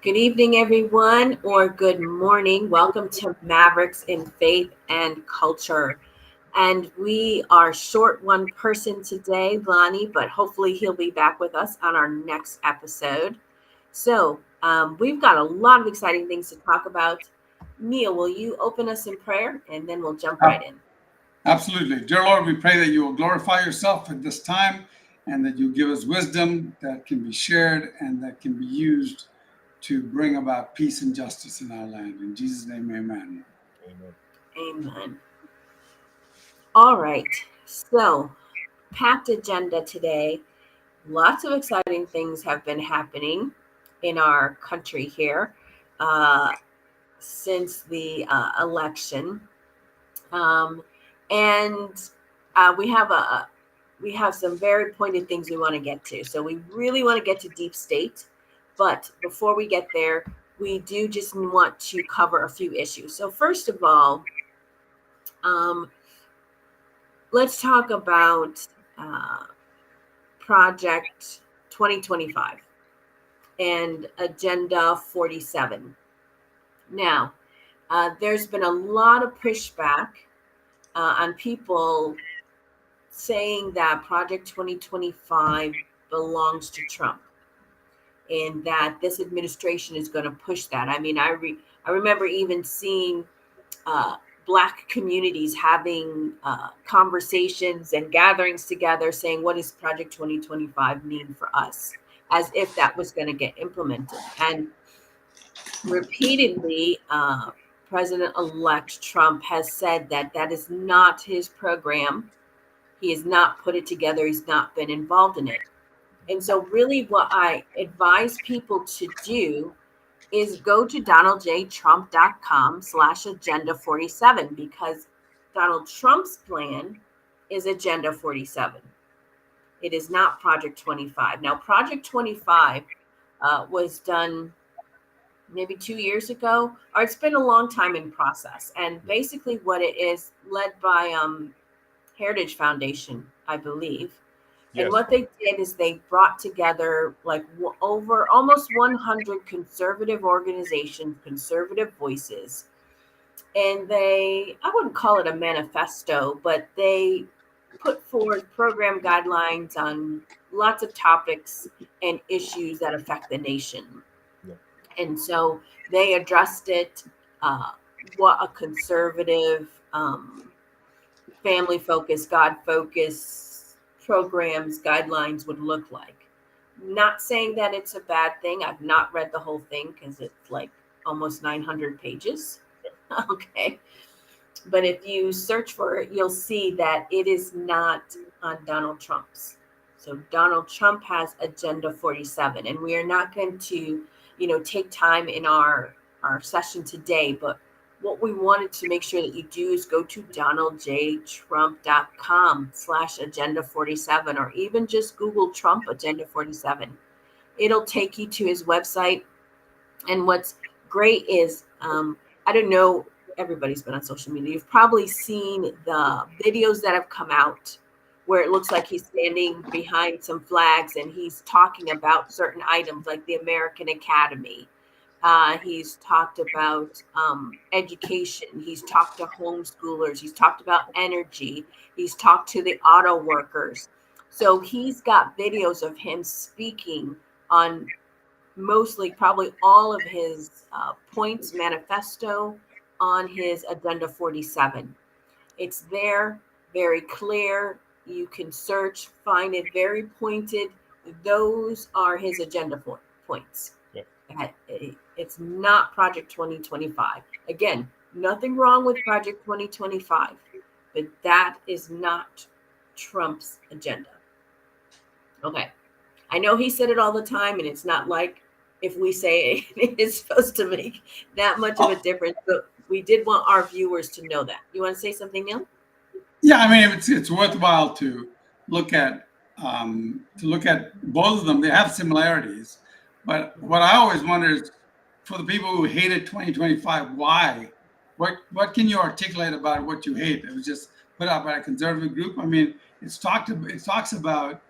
Good evening, everyone, or good morning. Welcome to Mavericks in Faith and Culture. And we are short one person today, Lonnie, but hopefully he'll be back with us on our next episode. We've got a lot of exciting things to talk about. Neil, will you open us in prayer and then we'll jump right Ab- in? Absolutely. Dear Lord, we pray that you will glorify yourself at this time and that you give us wisdom that can be shared and that can be used to bring about peace and justice in our land. In Jesus' name, amen. Amen. Amen. All right. Packed agenda today. Lots of exciting things have been happening in our country here uh, since the election, um, and we have some very pointed things we want to get to. So we really want to get to deep state, but before we get there, we do just want to cover a few issues. So first of all, um, let's talk about uh, Project 2025 and Agenda 47. Now, there's been a lot of pushback on people saying that Project 2025 belongs to Trump and that this administration is going to push that. I mean, I remember even seeing uh, Black communities having conversations and gatherings together saying, what does Project 2025 mean for us? As if that was going to get implemented. And repeatedly, President elect Trump has said that that is not his program. He has not put it together, he's not been involved in it. And so, really, what I advise people to do is go to donaldjtrump.com/agenda 47 because Donald Trump's plan is Agenda 47. It is not Project 25. Now, Project 25 was done maybe 2 years ago, or it's been a long time in process. And Yeah. basically, what it is led by Heritage Foundation, I believe. And Yes. what they did is they brought together like over almost 100 conservative organizations, conservative voices. And I wouldn't call it a manifesto, but they put forth program guidelines on lots of topics and issues that affect the nation. Yeah. And so they addressed it, uh, what a conservative, family focused, God focused programs, guidelines would look like. Not saying that it's a bad thing. I've not read the whole thing because it's like almost 900 pages. Okay. But if you search for it, you'll see that it is not on Donald Trump's. So Donald Trump has Agenda 47, and we are not going to, take time in our session today. But what we wanted to make sure that you do is go to donaldjtrump.com/agenda 47, or even just Google Trump Agenda 47. It'll take you to his website. And what's great is, I don't know, everybody's been on social media. You've probably seen the videos that have come out where it looks like he's standing behind some flags and he's talking about certain items like the American Academy. He's talked about education. He's talked to homeschoolers. He's talked about energy. He's talked to the auto workers. So he's got videos of him speaking on mostly probably all of his points manifesto on his Agenda 47. It's there, very clear. You can search, find it very pointed. Those are his agenda points. Yeah. It's not Project 2025. Again, nothing wrong with Project 2025, but that is not Trump's agenda. Okay. I know he said it all the time, and it's not like if we say it, it's supposed to make that much of a Oh, difference, but we did want our viewers to know that. You want to say something, Neil? yeah, I mean, it's worthwhile look at to look at both of them. They have similarities, but what I always wonder is for the people who hated 2025, why? What can you articulate about what you hate? It was just put out by a conservative group. I mean, it talks about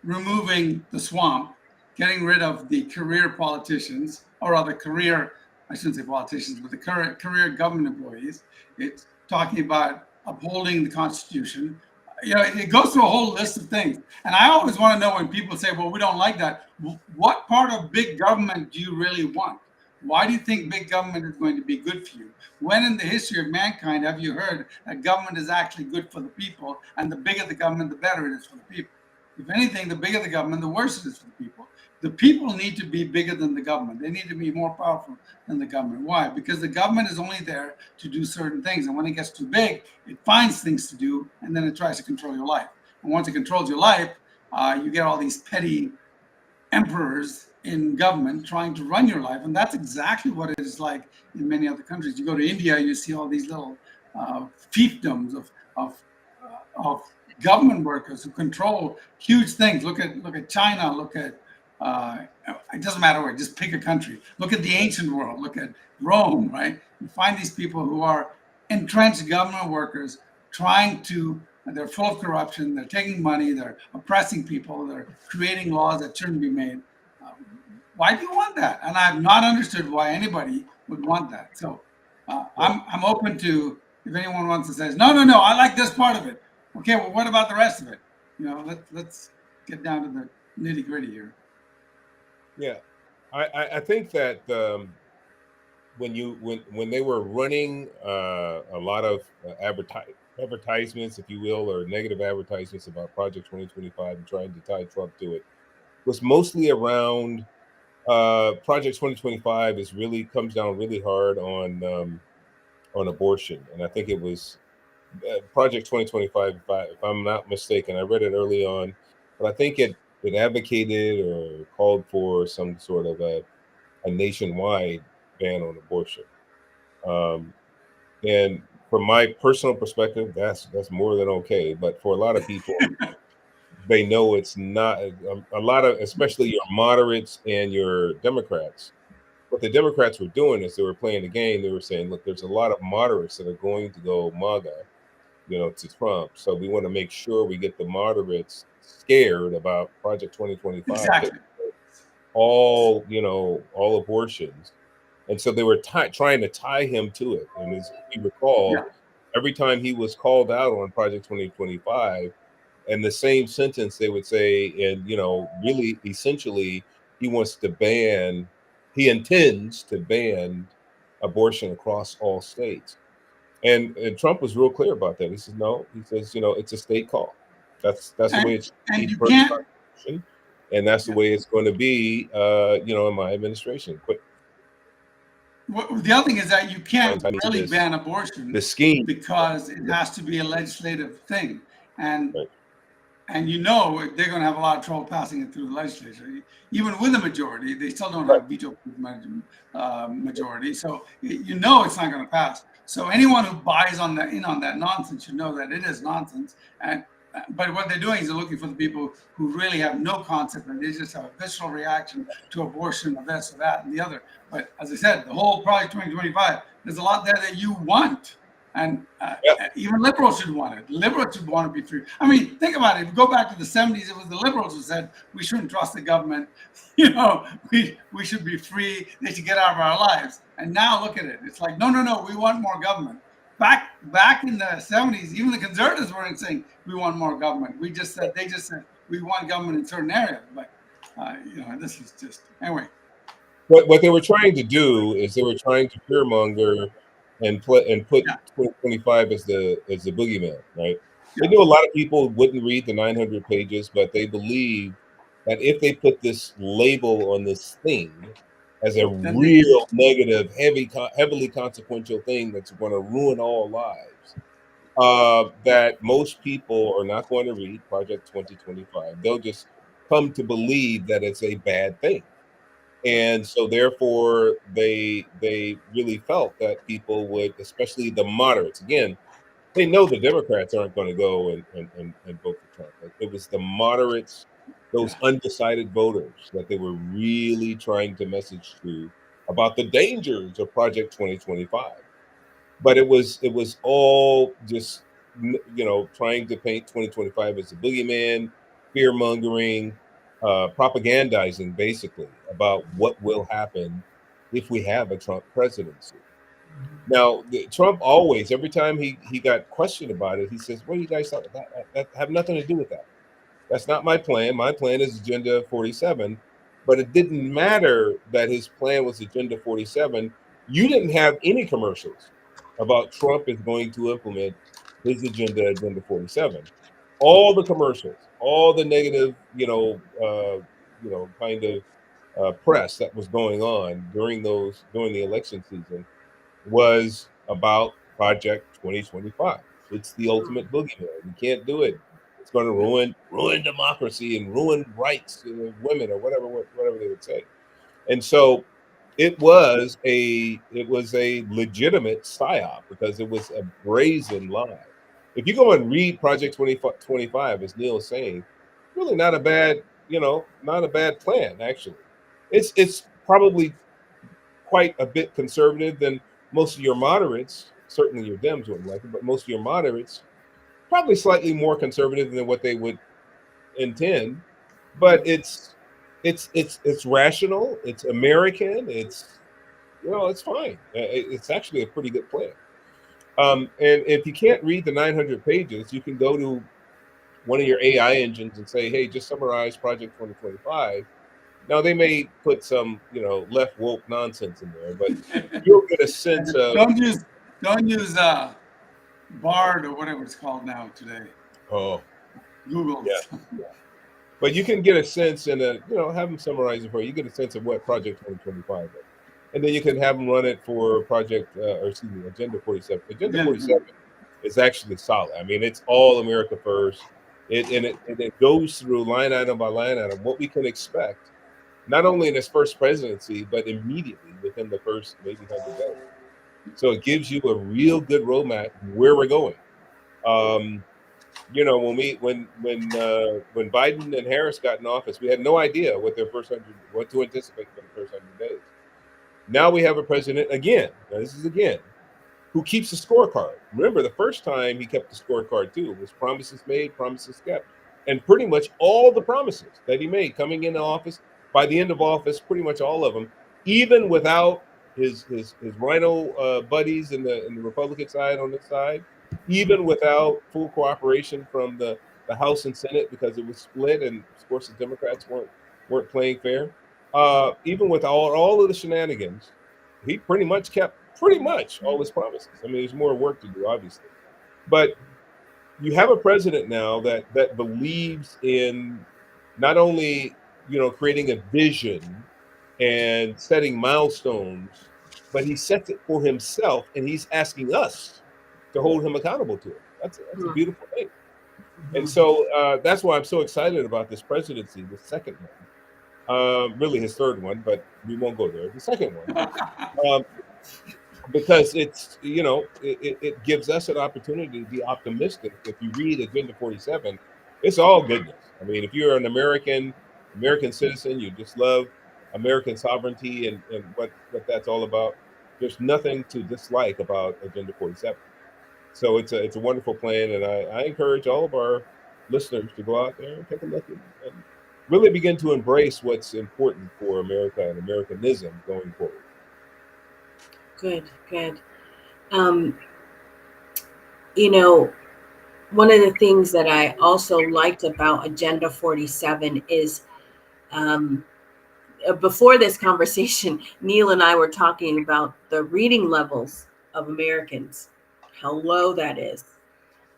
removing the swamp, getting rid of the career politicians, or rather career, I shouldn't say politicians, but the career government employees. It's talking about upholding the Constitution. It goes through a whole list of things. And I always want to know, when people say, well, we don't like that, what part of big government do you really want? Why do you think big government is going to be good for you? When in the history of mankind have you heard that government is actually good for the people, and the bigger the government, the better it is for the people? If anything, the bigger the government, the worse it is for the people. The people need to be bigger than the government. They need to be more powerful than the government. Why? Because the government is only there to do certain things. And when it gets too big, it finds things to do, and then it tries to control your life. And once it controls your life, you get all these petty emperors in government trying to run your life. And that's exactly what it is like in many other countries. You go to India, you see all these little fiefdoms of government workers who control huge things. Look at China. Look at it doesn't matter where. Just pick a country. Look at the ancient world. Look at Rome. Right? You find these people who are entrenched government workers trying to. They're full of corruption. They're taking money. They're oppressing people. They're creating laws that shouldn't be made. Why do you want that? And I've not understood why anybody would want that. So I'm open to, if anyone wants to say, no, I like this part of it. Okay, well, what about the rest of it? Let's get down to the nitty gritty here. Yeah, I think that when they were running a lot of advertisements, if you will, or negative advertisements about Project 2025 and trying to tie Trump to it, was mostly around Project 2025 comes down really hard on abortion, and I think it was Project 2025, if I'm not mistaken. I read it early on, but I think it advocated or called for some sort of a nationwide ban on abortion. Um, and from my personal perspective, that's more than okay. But for a lot of people, they know it's not. A lot of, especially your moderates and your Democrats, what the Democrats were doing is they were playing the game. They were saying, look, there's a lot of moderates that are going to go MAGA, to Trump. So we want to make sure we get the moderates scared about Project 2025, Exactly. all abortions. And so they were trying to tie him to it. And as you recall, Yeah. every time he was called out on Project 2025, and the same sentence they would say, and really essentially, he intends to ban abortion across all states. And Trump was real clear about that. He says, no, he says, it's a state call. That's the way it should And be you per the can't. Constitution. And that's the Yeah. way it's going to be, in my administration. The other thing is that you can't really ban abortion The scheme. because it has to be a legislative thing. And Right. And they're going to have a lot of trouble passing it through the legislature. Even with a majority, they still don't have veto-proof majority. So it's not going to pass. So anyone who buys on that nonsense should know that it is nonsense. But what they're doing is they're looking for the people who really have no concept, and they just have a visceral reaction to abortion, or this or that and the other. But as I said, the whole Project 2025, there's a lot there that you want. And even liberals should want it. Liberals should want to be free. I mean, think about it. If you go back to the 70s, it was the liberals who said we shouldn't trust the government. We should be free. They should get out of our lives. And now look at it. It's like, no, we want more government. Back in the 70s, even the conservatives weren't saying we want more government. They just said we want government in certain areas. But this is just anyway. What they were trying to do is they were trying to fearmonger and put 2025 as the boogeyman, right? They knew a lot of people wouldn't read the 900 pages, but they believe that if they put this label on this thing as a real negative, heavily consequential thing that's going to ruin all lives, that most people are not going to read Project 2025. They'll just come to believe that it's a bad thing. And so therefore they really felt that people would, especially the moderates, again, they know the Democrats aren't going to go and vote for Trump. It was the moderates, those undecided voters, that they were really trying to message to about the dangers of Project 2025. But it was all just trying to paint 2025 as a boogeyman, fear mongering, propagandizing basically about what will happen if we have a Trump presidency. Now, Trump always, every time he got questioned about it, he says, "What do you guys thought? That have nothing to do with that. That's not my plan. My plan is Agenda 47." But it didn't matter that his plan was Agenda 47. You didn't have any commercials about Trump is going to implement his agenda, Agenda 47. All the commercials, all the negative, kind of press that was going on during the election season was about Project 2025. It's the ultimate boogeyman. You can't do it. It's going to ruin democracy and ruin rights of women or whatever they would say. And so it was a legitimate psyop because it was a brazen lie. If you go and read Project 2025, as Neil is saying, really not a bad plan actually. It's probably quite a bit conservative than most of your moderates. Certainly your Dems wouldn't like it, but most of your moderates probably slightly more conservative than what they would intend. But it's rational. It's American. It's fine. It's actually a pretty good plan. And if you can't read the 900 pages, you can go to one of your AI engines and say, "Hey, just summarize Project 2025." Now they may put some, left woke nonsense in there, but you'll get a sense of don't use Bard or whatever it's called now today. oh Google's. yeah. But you can get a sense and have them summarize it for you. You get a sense of what Project 2025 is, and then you can have them run it for Agenda 47. Agenda Yeah. 47 is actually solid. I mean, it's all America first. It goes through line item by line item what we can expect, not only in his first presidency, but immediately within the first maybe 100 days. So it gives you a real good roadmap where we're going. Um, when Biden and Harris got in office, we had no idea what to anticipate for the first 100 days. Now we have a president again. Now this is again who keeps a scorecard. Remember, the first time he kept the scorecard too was promises made, promises kept, and pretty much all the promises that he made coming into office. By the end of office, pretty much all of them, even without his rhino buddies in the Republican side on this side, even without full cooperation from the House and Senate because it was split, and of course the Democrats weren't playing fair. Even with all of the shenanigans, he pretty much kept pretty much all his promises. I mean, there's more work to do, obviously, but you have a president now that believes in not only creating a vision and setting milestones, but he sets it for himself, and he's asking us to hold him accountable to it. That's a beautiful thing. And so that's why I'm so excited about this presidency, the second one, really his third one, but we won't go there. The second one. Because it gives us an opportunity to be optimistic. If you read Agenda 47, it's all goodness. I mean, if you're an American citizen, you just love American sovereignty and what that's all about, there's nothing to dislike about Agenda 47. So it's a wonderful plan, and I encourage all of our listeners to go out there and take a look and really begin to embrace what's important for America and Americanism going forward. Good. Um, one of the things that I also liked about Agenda 47 is before this conversation, Neil and I were talking about the reading levels of Americans, how low that is.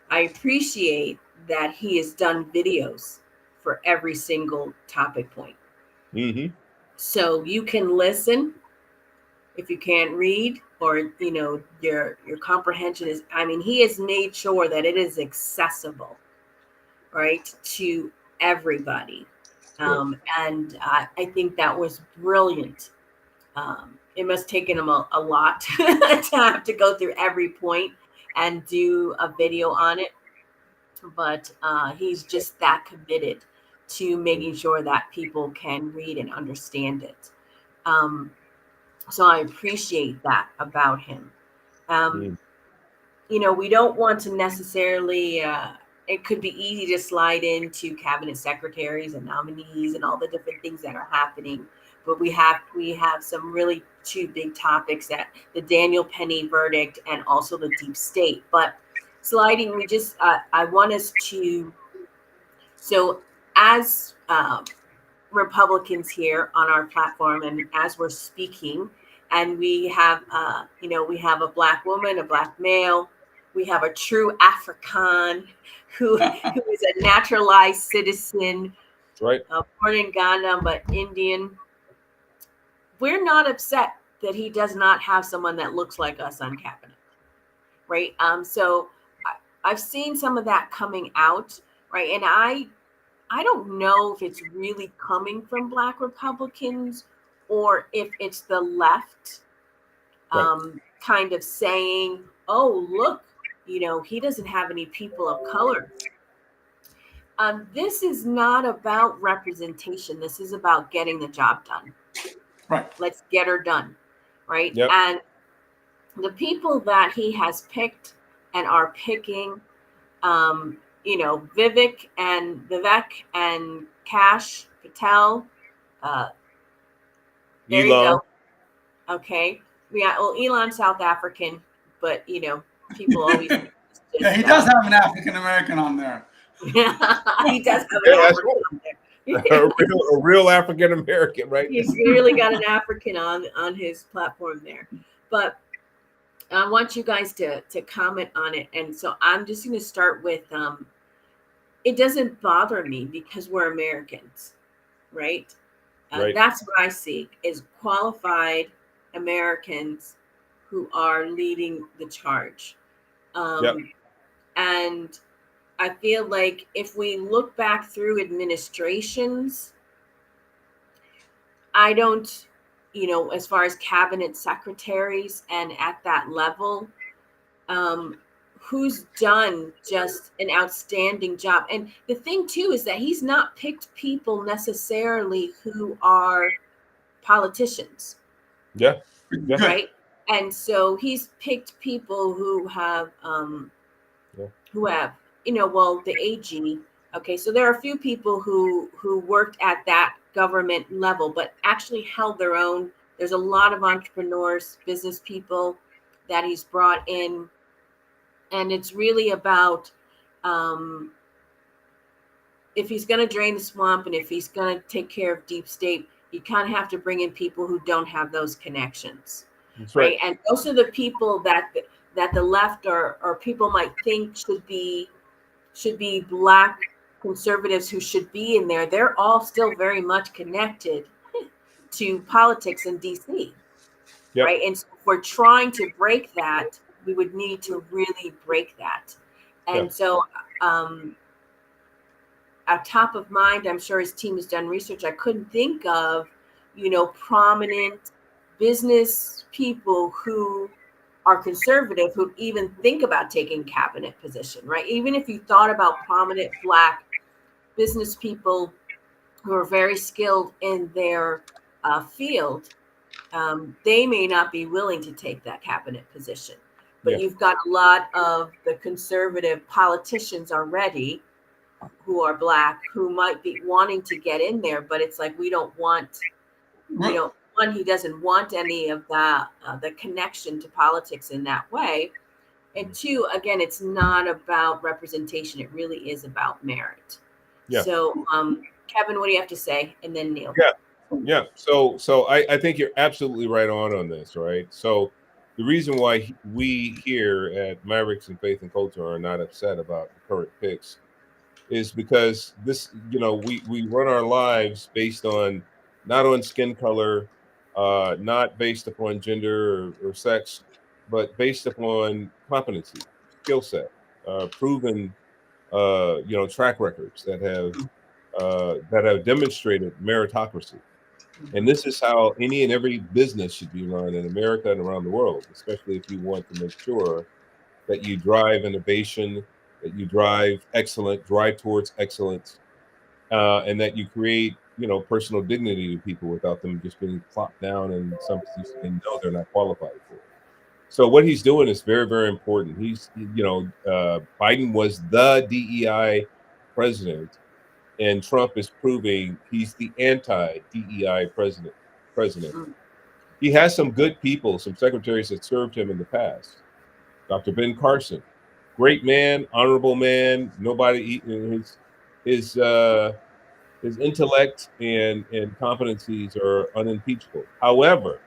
I appreciate that he has done videos for every single topic point. Mm-hmm. So you can listen if you can't read, or your comprehension is, I mean, he has made sure that it is accessible, right, to everybody. And I think that was brilliant. It must have taken him a lot to have to go through every point and do a video on it, but he's just that committed to making sure that people can read and understand it. So I appreciate that about him. Mm. We don't want to necessarily it could be easy to slide into cabinet secretaries and nominees and all the different things that are happening. But we have some really two big topics, that the Daniel Penny verdict and also the deep state. But sliding, we just I want us to, so as Republicans here on our platform, and as we're speaking, and we have, we have a Black woman, a Black male, we have a true African who is a naturalized citizen, Right. born in Ghana but Indian. We're not upset that he does not have someone that looks like us on cabinet, right? So I've seen some of that coming out, right? And I don't know if it's really coming from Black Republicans or if it's the left Right. kind of saying, oh, look, he doesn't have any people of color. This is not about representation. This is about getting the job done. Right. Let's get her done, right? Yep. And the people that he has picked and are picking, Vivek and Cash Patel. There you Elon. go. Okay. Elon South African, but people always Yeah, he does have an African American on there. he does have Yeah, an that's African right. on there. a real African American, right? He's really got an African on his platform there. But I want you guys to comment on it. And so I'm just going to start with it doesn't bother me because we're Americans, right? Right. That's what I seek, is qualified Americans who are leading the charge. Yep. And I feel like if we look back through administrations, I don't, as far as cabinet secretaries and at that level, who's done just an outstanding job. And the thing too is that he's not picked people necessarily who are politicians. Yeah. Good. Right. And so he's picked people who have the AG. Okay, so there are a few people who worked at that government level but actually held their own. There's a lot of entrepreneurs, business people that he's brought in. And it's really about if he's going to drain the swamp and if he's going to take care of deep state, you kind of have to bring in people who don't have those connections. That's right. And those are the people that the left or people might think should be Black conservatives who should be in there. They're all still very much connected to politics in DC. Yep. Right. And so if we're trying to break that, we would need to really break that. And so at top of mind, I'm sure his team has done research. I couldn't think of, prominent business people who are conservative who even think about taking cabinet position, right? Even if you thought about prominent Black business people who are very skilled in their field, they may not be willing to take that cabinet position. But you've got a lot of the conservative politicians already who are Black who might be wanting to get in there, but it's like he doesn't want any of that the connection to politics in that way. And two, again, it's not about representation. It really is about merit. Yeah. So, Kevin, what do you have to say? And then Neil. Yeah. So I think you're absolutely right on this, right? So the reason why we here at Mavericks and Faith and Culture are not upset about the current picks is because this, we run our lives based on, not on skin color, not based upon gender or sex, but based upon competency, skill set, proven, track records that have demonstrated meritocracy. And this is how any and every business should be run in America and around the world, especially if you want to make sure that you drive innovation, that you drive towards excellence, and that you create, personal dignity to people without them just being plopped down in some position they know they're not qualified for. So what he's doing is very, very important. Biden was the DEI president, and Trump is proving he's the anti-DEI president. Mm. He has some good people, some secretaries that served him in the past. Dr. Ben Carson, great man, honorable man. Nobody his uh, his intellect and competencies are unimpeachable. However,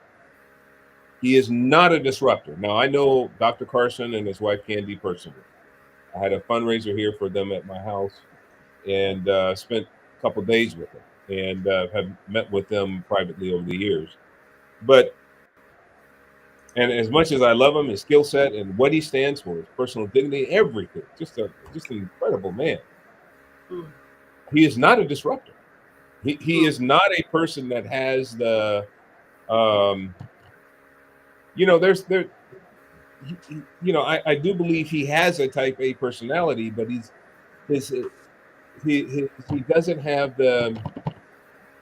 he is not a disruptor. Now I know Dr. Carson and his wife Candy personally. I had a fundraiser here for them at my house and spent a couple of days with them and have met with them privately over the years. But and as much as I love him, his skill set and what he stands for, his personal dignity, everything, just an incredible man. Mm. He is not a disruptor. He Mm. is not a person that has the um, you know there's there I do believe he has a type A personality, but his he doesn't have the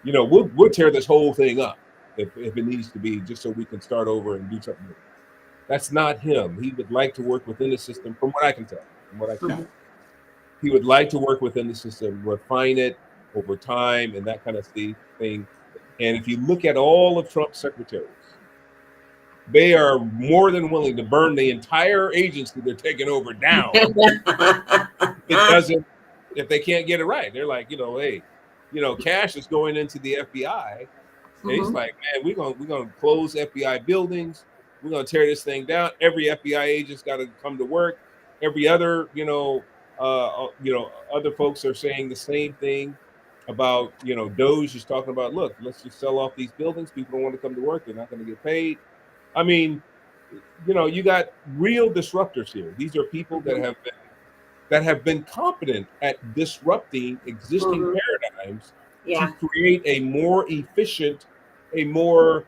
we'll tear this whole thing up if it needs to be just so we can start over and do something new. That's not him. He would like to work within the system, from what I can tell. From what I can tell, he would like to work within the system, refine it over time, and that kind of thing. And if you look at all of Trump's secretaries, they are more than willing to burn the entire agency they're taking over down. It doesn't if they can't get it right. They're like, hey, Cash is going into the FBI. And he's Mhm. like, man, we're gonna close FBI buildings. We're gonna tear this thing down. Every FBI agent's got to come to work. Every other, other folks are saying the same thing about, Doge is talking about. Look, let's just sell off these buildings. People don't want to come to work. They're not going to get paid. I mean, you got real disruptors here. These are people that Mhm. have been competent at disrupting existing Mhm. paradigms to Yeah. create a more efficient, a more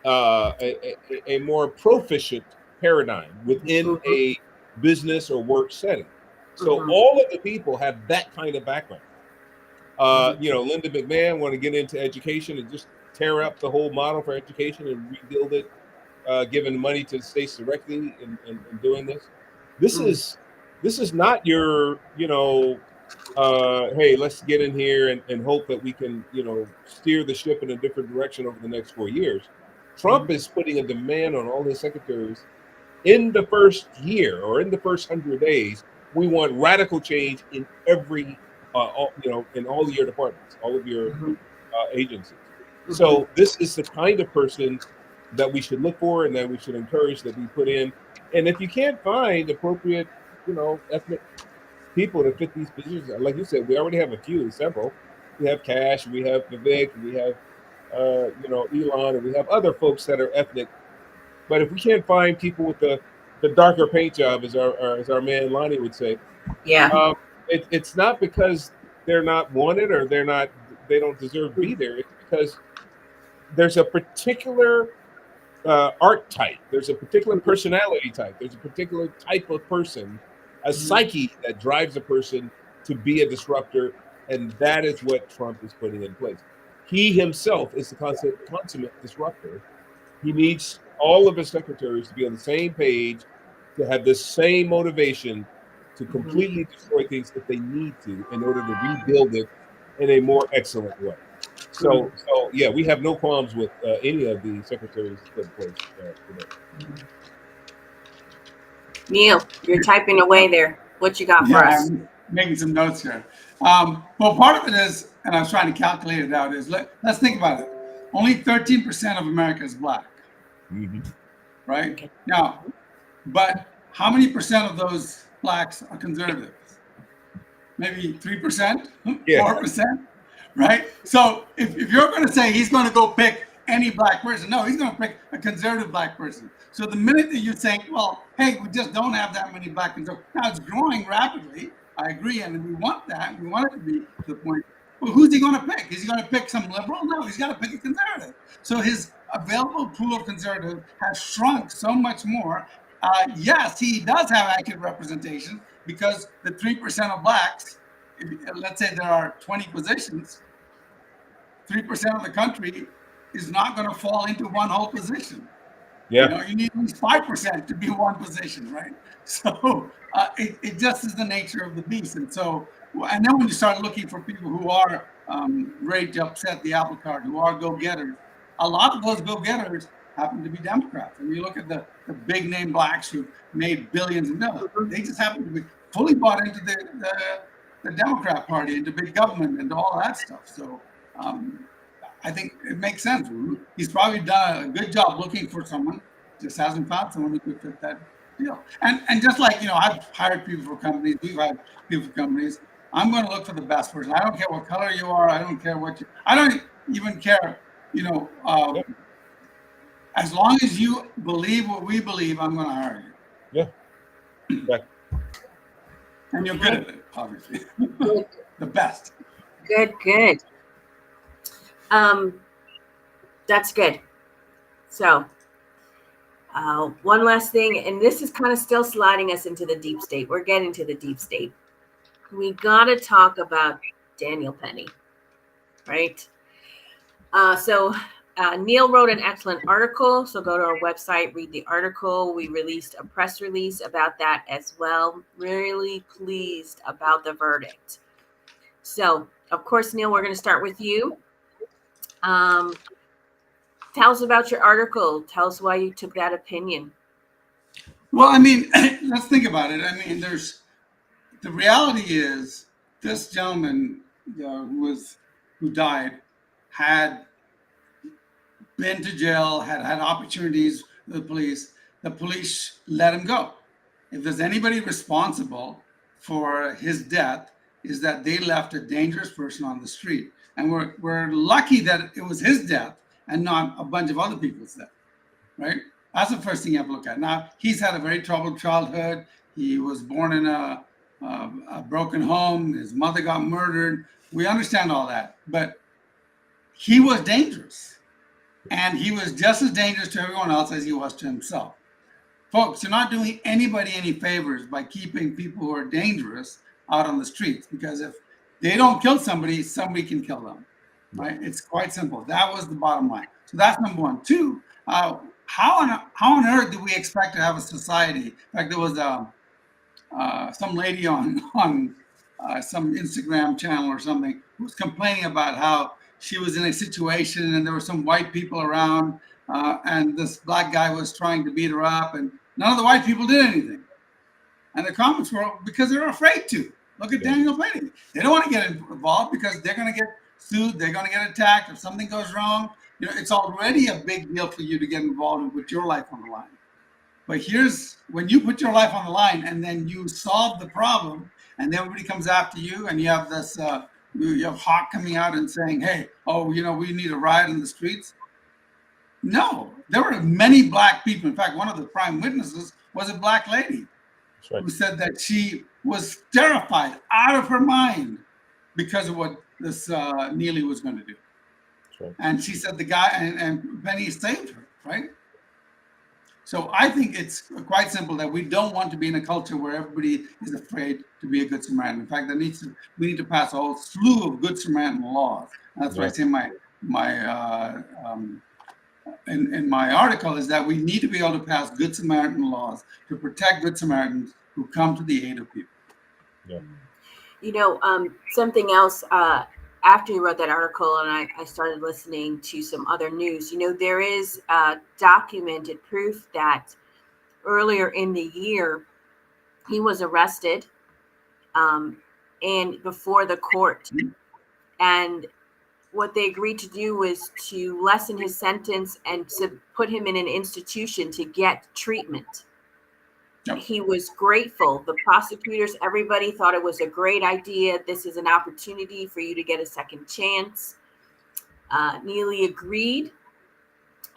a more proficient paradigm within Mhm. a business or work setting. So Mhm. all of the people have that kind of background. Mhm. Linda McMahon want to get into education and just tear up the whole model for education and rebuild it, giving money to the states directly in doing this. This Mm. is this is not your, hey, let's get in here and hope that we can, steer the ship in a different direction over the next 4 years. Trump Mhm. is putting a demand on all his secretaries in the first year or in the first 100 days. We want radical change in every, in all of your departments, all of your Mhm. agencies. Mhm. So this is the kind of person that we should look for and that we should encourage that we put in. And if you can't find appropriate, ethnic people to fit these positions, like you said, we already have a few, several. We have Cash, we have Vivek, we have Elon, and we have other folks that are ethnic. But if we can't find people with the darker paint job, as our man Lonnie would say, Yeah. um, it's not because they're not wanted or they don't deserve to be there. It's because there's a particular archetype. There's a particular Mhm. personality type. There's a particular type of person, a Mhm. psyche that drives a person to be a disruptor, and that is what Trump is putting in place. He himself is the consummate disruptor. He needs all of his secretaries to be on the same page, to have the same motivation to Mhm. completely destroy things if they need to in order to rebuild it in a more excellent way. Mhm. So yeah, we have no qualms with any of the secretaries put in place today. Neil, you're typing away there. What you got for Yeah, us? I'm making some notes here. Well, part of it is, and I was trying to calculate it out, is let's think about it. Only 13% of America is black, Mm-hmm. right? Okay. Now, but how many percent of those blacks are conservatives? Maybe 3%, Yeah. 4%, right? So if you're going to say he's going to go pick any black person, no, he's going to pick a conservative black person. So the minute that you say, well, hey, we just don't have that many black conservatives, now it's growing rapidly. I agree, and we want that. We want it to be to the point. Well, who's he going to pick? Is he going to pick some liberal? No, he's got to pick a conservative. So his available pool of conservatives has shrunk so much more. Yes, he does have accurate representation because the 3% of blacks, let's say there are 20 positions, 3% of the country is not going to fall into one whole position. Yeah. You need at least 5% to be one position, right? So it just is the nature of the beast. And so, and then when you start looking for people who are ready to upset the apple cart, who are go-getters, a lot of those go-getters happen to be Democrats. And you look at the big name blacks who made billions and millions, they just happen to be fully bought into the Democrat Party, into big government, and all that stuff. So I think it makes sense. He's probably done a good job looking for someone, just hasn't found someone who could fit that deal. And just like, I've hired people for companies, we've hired people for companies. I'm going to look for the best person. I don't care what color you are. I don't care I don't even care, Yeah. as long as you believe what we believe, I'm going to hire you. Yeah. Yeah. And you're good at it, obviously. Good, The best. good. That's good. So, one last thing, and this is kind of still sliding us into the deep state. We're getting to the deep state. We got to talk about Daniel Penny, right? So Neil wrote an excellent article. So go to our website, read the article. We released a press release about that as well. Really pleased about the verdict. So, of course, Neil, we're going to start with you. Tell us about your article. Tell us why you took that opinion. Well, I mean, let's think about it. I mean, the reality is this gentleman who died had been to jail, had opportunities with the police. The police let him go. If there's anybody responsible for his death, is that they left a dangerous person on the street. And we're lucky that it was his death and not a bunch of other people's death, right? That's the first thing you have to look at. Now, he's had a very troubled childhood. He was born in a broken home. His mother got murdered. We understand all that. But he was dangerous. And he was just as dangerous to everyone else as he was to himself. Folks, you're not doing anybody any favors by keeping people who are dangerous out on the streets, because if they don't kill somebody, somebody can kill them, right? It's quite simple. That was the bottom line. So that's number one. Two, how on earth do we expect to have a society? In fact, there was some lady on some Instagram channel or something who was complaining about how she was in a situation and there were some white people around and this black guy was trying to beat her up and none of the white people did anything. And the comments were because they're afraid to. Look at Daniel Penny. They don't want to get involved because they're going to get sued. They're going to get attacked. If something goes wrong, it's already a big deal for you to get involved and put your life on the line. But here's when you put your life on the line and then you solve the problem and then everybody comes after you and you have this, you have Hawk coming out and saying, hey, we need a riot in the streets. No, there were many black people. In fact, one of the prime witnesses was a black lady who said that she was terrified out of her mind because of what this Neely was going to do. Right. And she said the guy and Penny saved her, right? So I think it's quite simple that we don't want to be in a culture where everybody is afraid to be a good Samaritan. In fact, we need to pass a whole slew of good Samaritan laws. And that's why I say in my article is that we need to be able to pass good Samaritan laws to protect good Samaritans who come to the aid of people. Yeah. Something else. After you wrote that article and I started listening to some other news, there is documented proof that earlier in the year, he was arrested and before the court. And what they agreed to do was to lessen his sentence and to put him in an institution to get treatment. Yep. He was grateful. The prosecutors, everybody thought it was a great idea. This is an opportunity for you to get a second chance. Neely agreed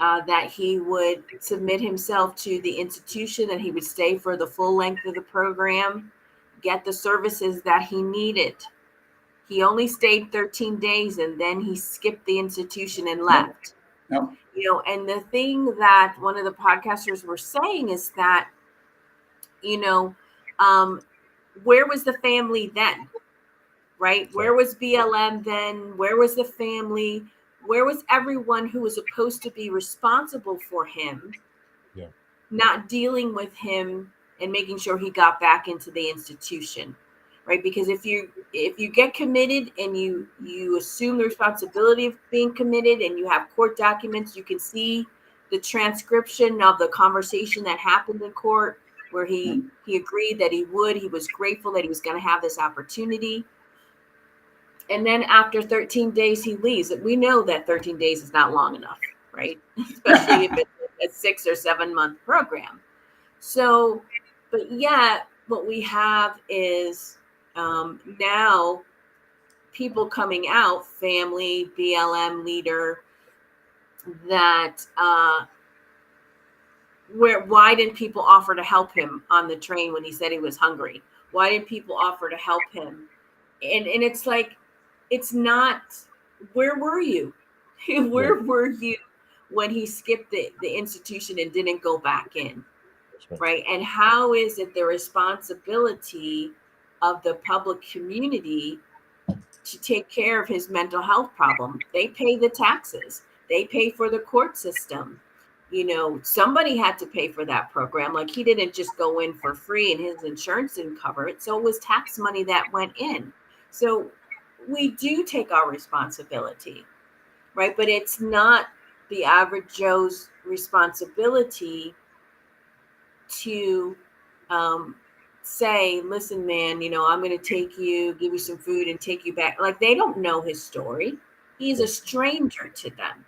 that he would submit himself to the institution and he would stay for the full length of the program, get the services that he needed. He only stayed 13 days and then he skipped the institution and left. Yep. And the thing that one of the podcasters were saying is that, where was the family then? Right? Where was BLM then? Where was the family? Where was everyone who was supposed to be responsible for him Yeah. not dealing with him and making sure he got back into the institution, right? Because if you get committed and you assume the responsibility of being committed, and you have court documents, you can see the transcription of the conversation that happened in court, where he agreed that he was grateful that he was going to have this opportunity. And then after 13 days he leaves. We know that 13 days is not long enough, right? Especially if it's a 6 or 7 month program. So, but yet what we have is now people coming out, family, BLM leader, that why didn't people offer to help him on the train when he said he was hungry? Why didn't people offer to help him? And it's like, it's not, where were you? Where were you when he skipped the institution and didn't go back in? Right. And how is it the responsibility of the public community to take care of his mental health problem? They pay the taxes, they pay for the court system. You know, somebody had to pay for that program. Like, he didn't just go in for free and his insurance didn't cover it. So it was tax money that went in. So we do take our responsibility, right? But it's not the average Joe's responsibility to say, listen, man, you know, I'm going to take you, give you some food and take you back. Like, they don't know his story. He's a stranger to them,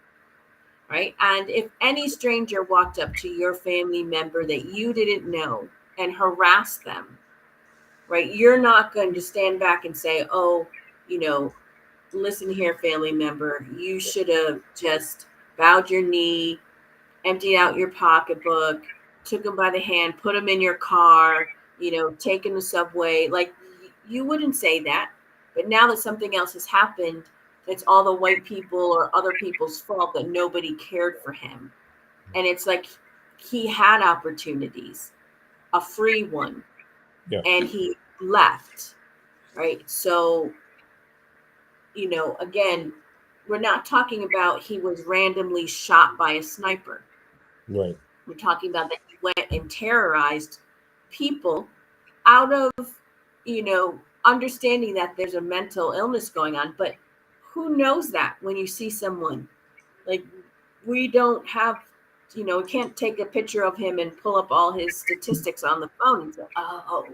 right? And if any stranger walked up to your family member that you didn't know and harassed them, right, you're not going to stand back and say, oh, you know, listen here, family member, you should have just bowed your knee, emptied out your pocketbook, took them by the hand, put them in your car, you know, taken the subway. Like, you wouldn't say that. But now that something else has happened, it's all the white people or other people's fault that nobody cared for him. And it's like, he had opportunities, a free one, and he left, right? So, you know, again, we're not talking about he was randomly shot by a sniper. Right. We're talking about that he went and terrorized people out of, you know, understanding that there's a mental illness going on. But who knows that when you see someone? Like, we don't have, you know, we can't take a picture of him and pull up all his statistics on the phone and say, oh,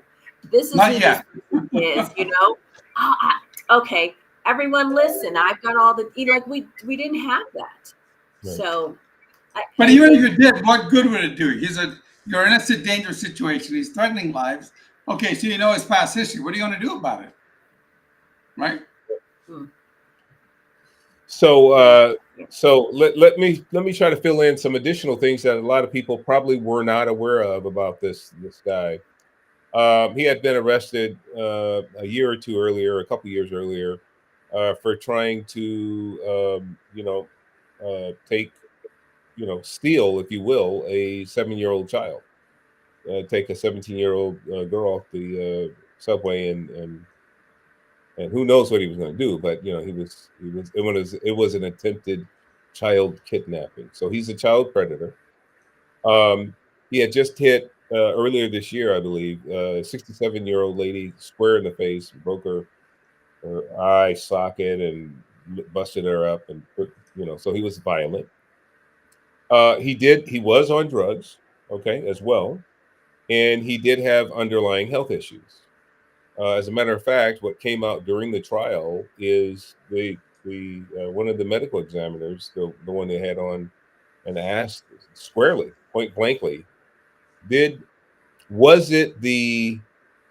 this is Not who yet. this is, you know? Okay, everyone listen, I've got all the, like, we didn't have that. Right. So, But even if you did, what good would it do? You're in a dangerous situation. He's threatening lives. Okay, so you know his past history. What are you going to do about it? Right? So let me try to fill in some additional things that a lot of people probably were not aware of about this guy. He had been arrested a year or two earlier, a couple years earlier, for trying to take, steal, if you will, a 7-year-old child, take a 17-year-old girl off the subway, and who knows what he was going to do, but it was an attempted child kidnapping. So he's a child predator. He had just hit earlier this year, I believe, a 67-year-old lady square in the face, broke her eye socket and busted her up, and so he was violent. He was on drugs, okay, as well, and he did have underlying health issues. As a matter of fact, what came out during the trial is the one of the medical examiners, the one they had on, and asked squarely, point blankly, was it the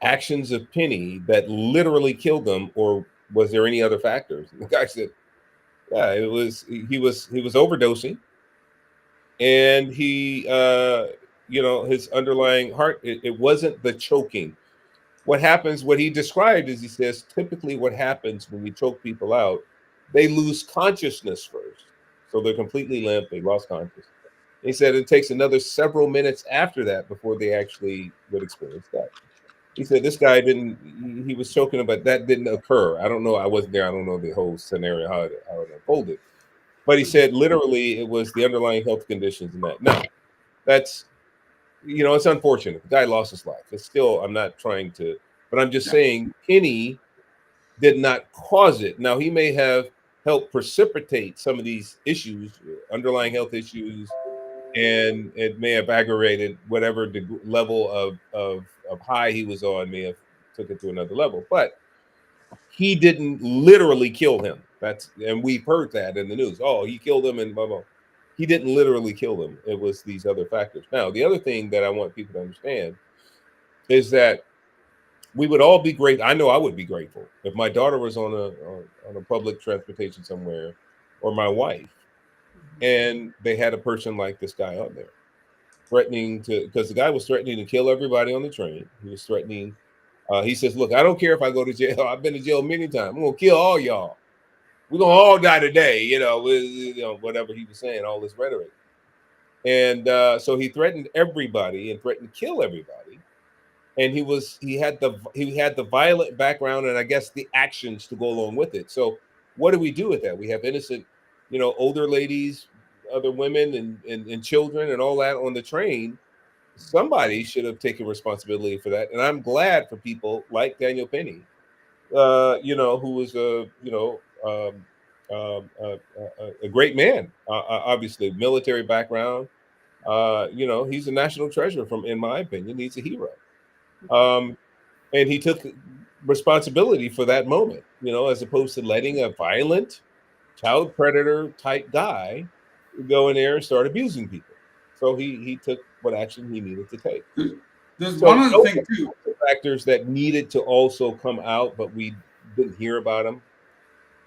actions of Penny that literally killed them, or was there any other factors? And the guy said, yeah, it was. He was overdosing, and his underlying heart. It wasn't the choking. What he described is, he says, typically what happens when you choke people out, they lose consciousness first. So they're completely limp, they lost consciousness. He said it takes another several minutes after that before they actually would experience that. He said this guy he was choking, but that didn't occur. I don't know. I wasn't there. I don't know the whole scenario, how it unfolded. But he said literally it was the underlying health conditions and that. Now, That's, it's unfortunate. The guy lost his life. It's still, I'm not trying to, but I'm just Yeah. saying Penny did not cause it. Now he may have helped precipitate some of these issues, underlying health issues, and it may have aggravated whatever level of high he was on, may have took it to another level. But he didn't literally kill him. And we've heard that in the news. Oh, he killed him and blah blah. He didn't literally kill him. It was these other factors. Now, the other thing that I want people to understand is that we would all be great. I know I would be grateful if my daughter was on a public transportation somewhere, or my wife, and they had a person like this guy on there threatening to, because the guy was threatening to kill everybody on the train. He was threatening. He says, "Look, I don't care if I go to jail. I've been to jail many times. I'm gonna kill all y'all. We're gonna all die today." Whatever he was saying, all this rhetoric, and so he threatened everybody and threatened to kill everybody. And he had the violent background, and I guess the actions to go along with it. So what do we do with that? We have innocent, older ladies, other women, and children, and all that on the train. Somebody should have taken responsibility for that, and I'm glad for people like Daniel Penny, who was a great man, obviously military background. He's a national treasure, in my opinion. He's a hero. And he took responsibility for that moment, as opposed to letting a violent child predator type guy go in there and start abusing people. So he took what action he needed to take. There's one So other those thing too. are factors that needed to also come out, but we didn't hear about them.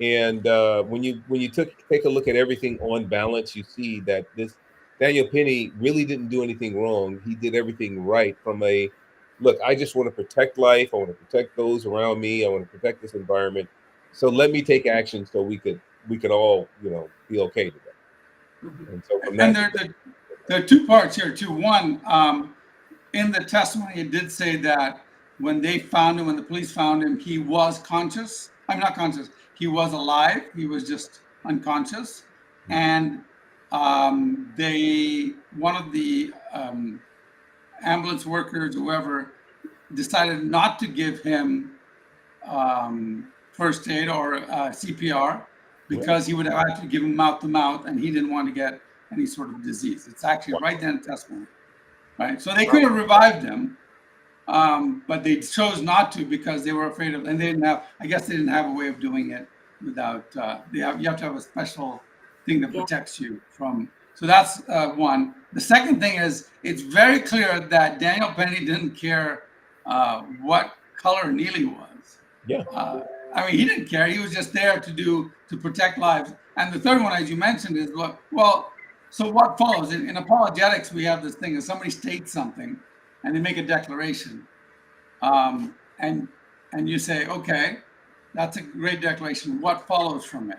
And when you take a look at everything on balance, you see that this Daniel Penny really didn't do anything wrong. He did everything right from a look. I just want to protect life. I want to protect those around me. I want to protect this environment. So let me take action so we could all be okay together. And so from And that, there are two parts here too. One, in the testimony, it did say that when the police found him, he was conscious. I'm not conscious. He was alive. He was just unconscious. And one of the ambulance workers, whoever, decided not to give him first aid or CPR because he would have had to give him mouth to mouth, and he didn't want to get any sort of disease. It's actually right there in the testimony, right? So they could have revived him, but they chose not to because they were afraid of, and they didn't have. I guess they didn't have a way of doing it without. You have to have a special thing that protects you from. So that's one. The second thing is it's very clear that Daniel Penny didn't care what color Neely was. yeah, I mean, he didn't care. He was just there to protect lives. And the third one, as you mentioned, is so what follows? In apologetics, we have this thing: if somebody states something and they make a declaration, and you say, okay, that's a great declaration. What follows from it?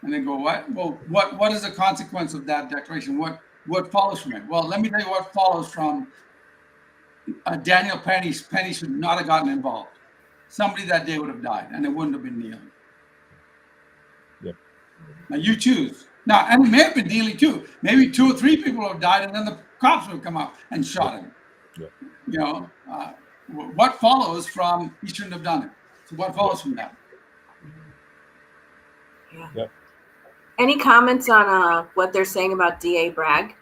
And they go, what? Well, what is the consequence of that declaration? What follows from it? Well, let me tell you what follows from Daniel Penny. Penny should not have gotten involved. Somebody that day would have died, and it wouldn't have been Neely. yeah. Now you choose. Now, and it may have been Neely too. Maybe 2 or 3 people would have died, and then the cops would have come out and shot him. Yeah. What follows from he shouldn't have done it? So what follows from that? Yeah. Any comments on what they're saying about DA Bragg?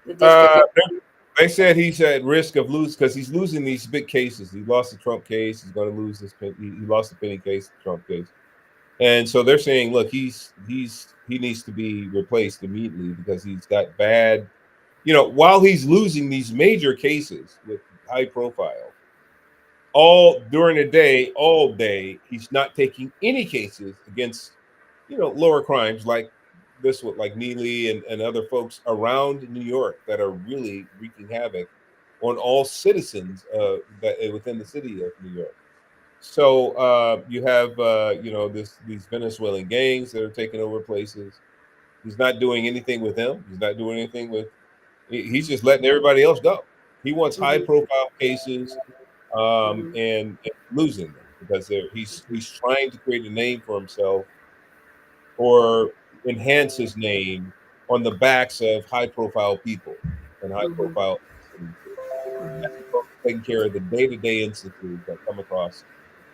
The district. They said he's at risk of losing because he's losing these big cases. He lost the Trump case. He's going to lose this. He lost the Penny case, the Trump case, and so they're saying, look, he needs to be replaced immediately because he's got bad. While he's losing these major cases with high profile, all during the day, all day, he's not taking any cases against lower crimes like this one, like Neely and other folks around New York that are really wreaking havoc on all citizens that within the city of New York. So you have these Venezuelan gangs that are taking over places. He's not doing anything with them. He's not doing anything with. He's just letting everybody else go. He wants high profile cases and losing them because he's trying to create a name for himself or enhance his name on the backs of high-profile people and Mhm. high-profile cities. Taking care of the day-to-day instances that come across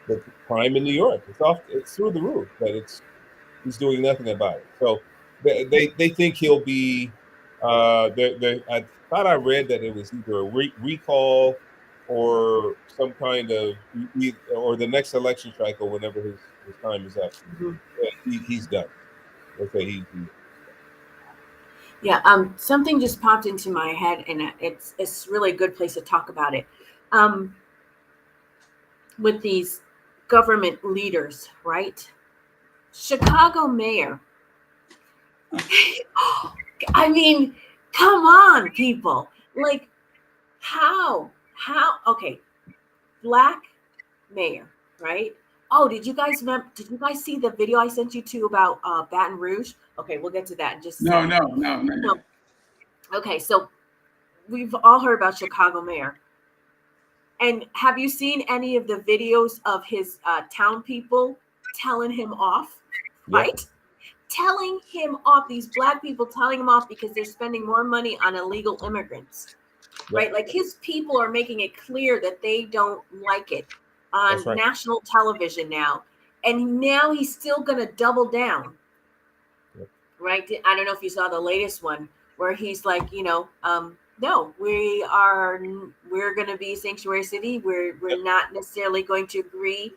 the crime in New York. It's through the roof, but he's doing nothing about it. So they think he'll be. I thought I read that it was either a recall or some kind of or the next election cycle whenever his time is up. Mhm. He's done. They say he's Yeah, something just popped into my head, and it's really a good place to talk about it. Um, with these government leaders, right? Chicago mayor. I mean, come on, people. Like, how? How? Okay, black mayor, right? Oh, did you guys remember? Did you guys see the video I sent you to about Baton Rouge? Okay, we'll get to that in just a No, second. no, no, not So, yet. okay, so we've all heard about Chicago mayor. And have you seen any of the videos of his town people telling him off? Yep. Right? Telling him off, these black people telling him off because they're spending more money on illegal immigrants. Yep. Right? Like his people are making it clear that they don't like it That's on right. national television now. And now he's still going to double down. Yep. Right? I don't know if you saw the latest one where he's like, no, we're going to be sanctuary city. We're Yep. not necessarily going to agree.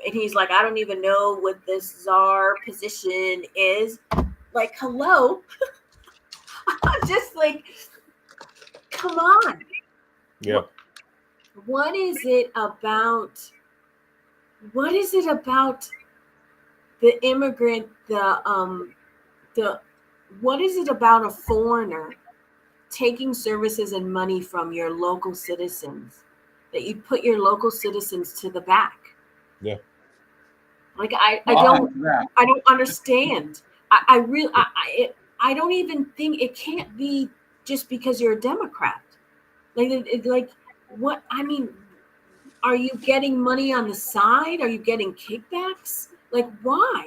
And he's like, I don't even know what this czar position is. Like, hello. I'm just like, come on. Yeah. What is it about? What is it about the immigrant, the what is it about a foreigner taking services and money from your local citizens that you put your local citizens to the back? Yeah. Like I Well, I'll answer that. I don't understand. I really I don't even think it can't be just because you're a Democrat. Like what I mean, are you getting money on the side? Are you getting kickbacks? Like why?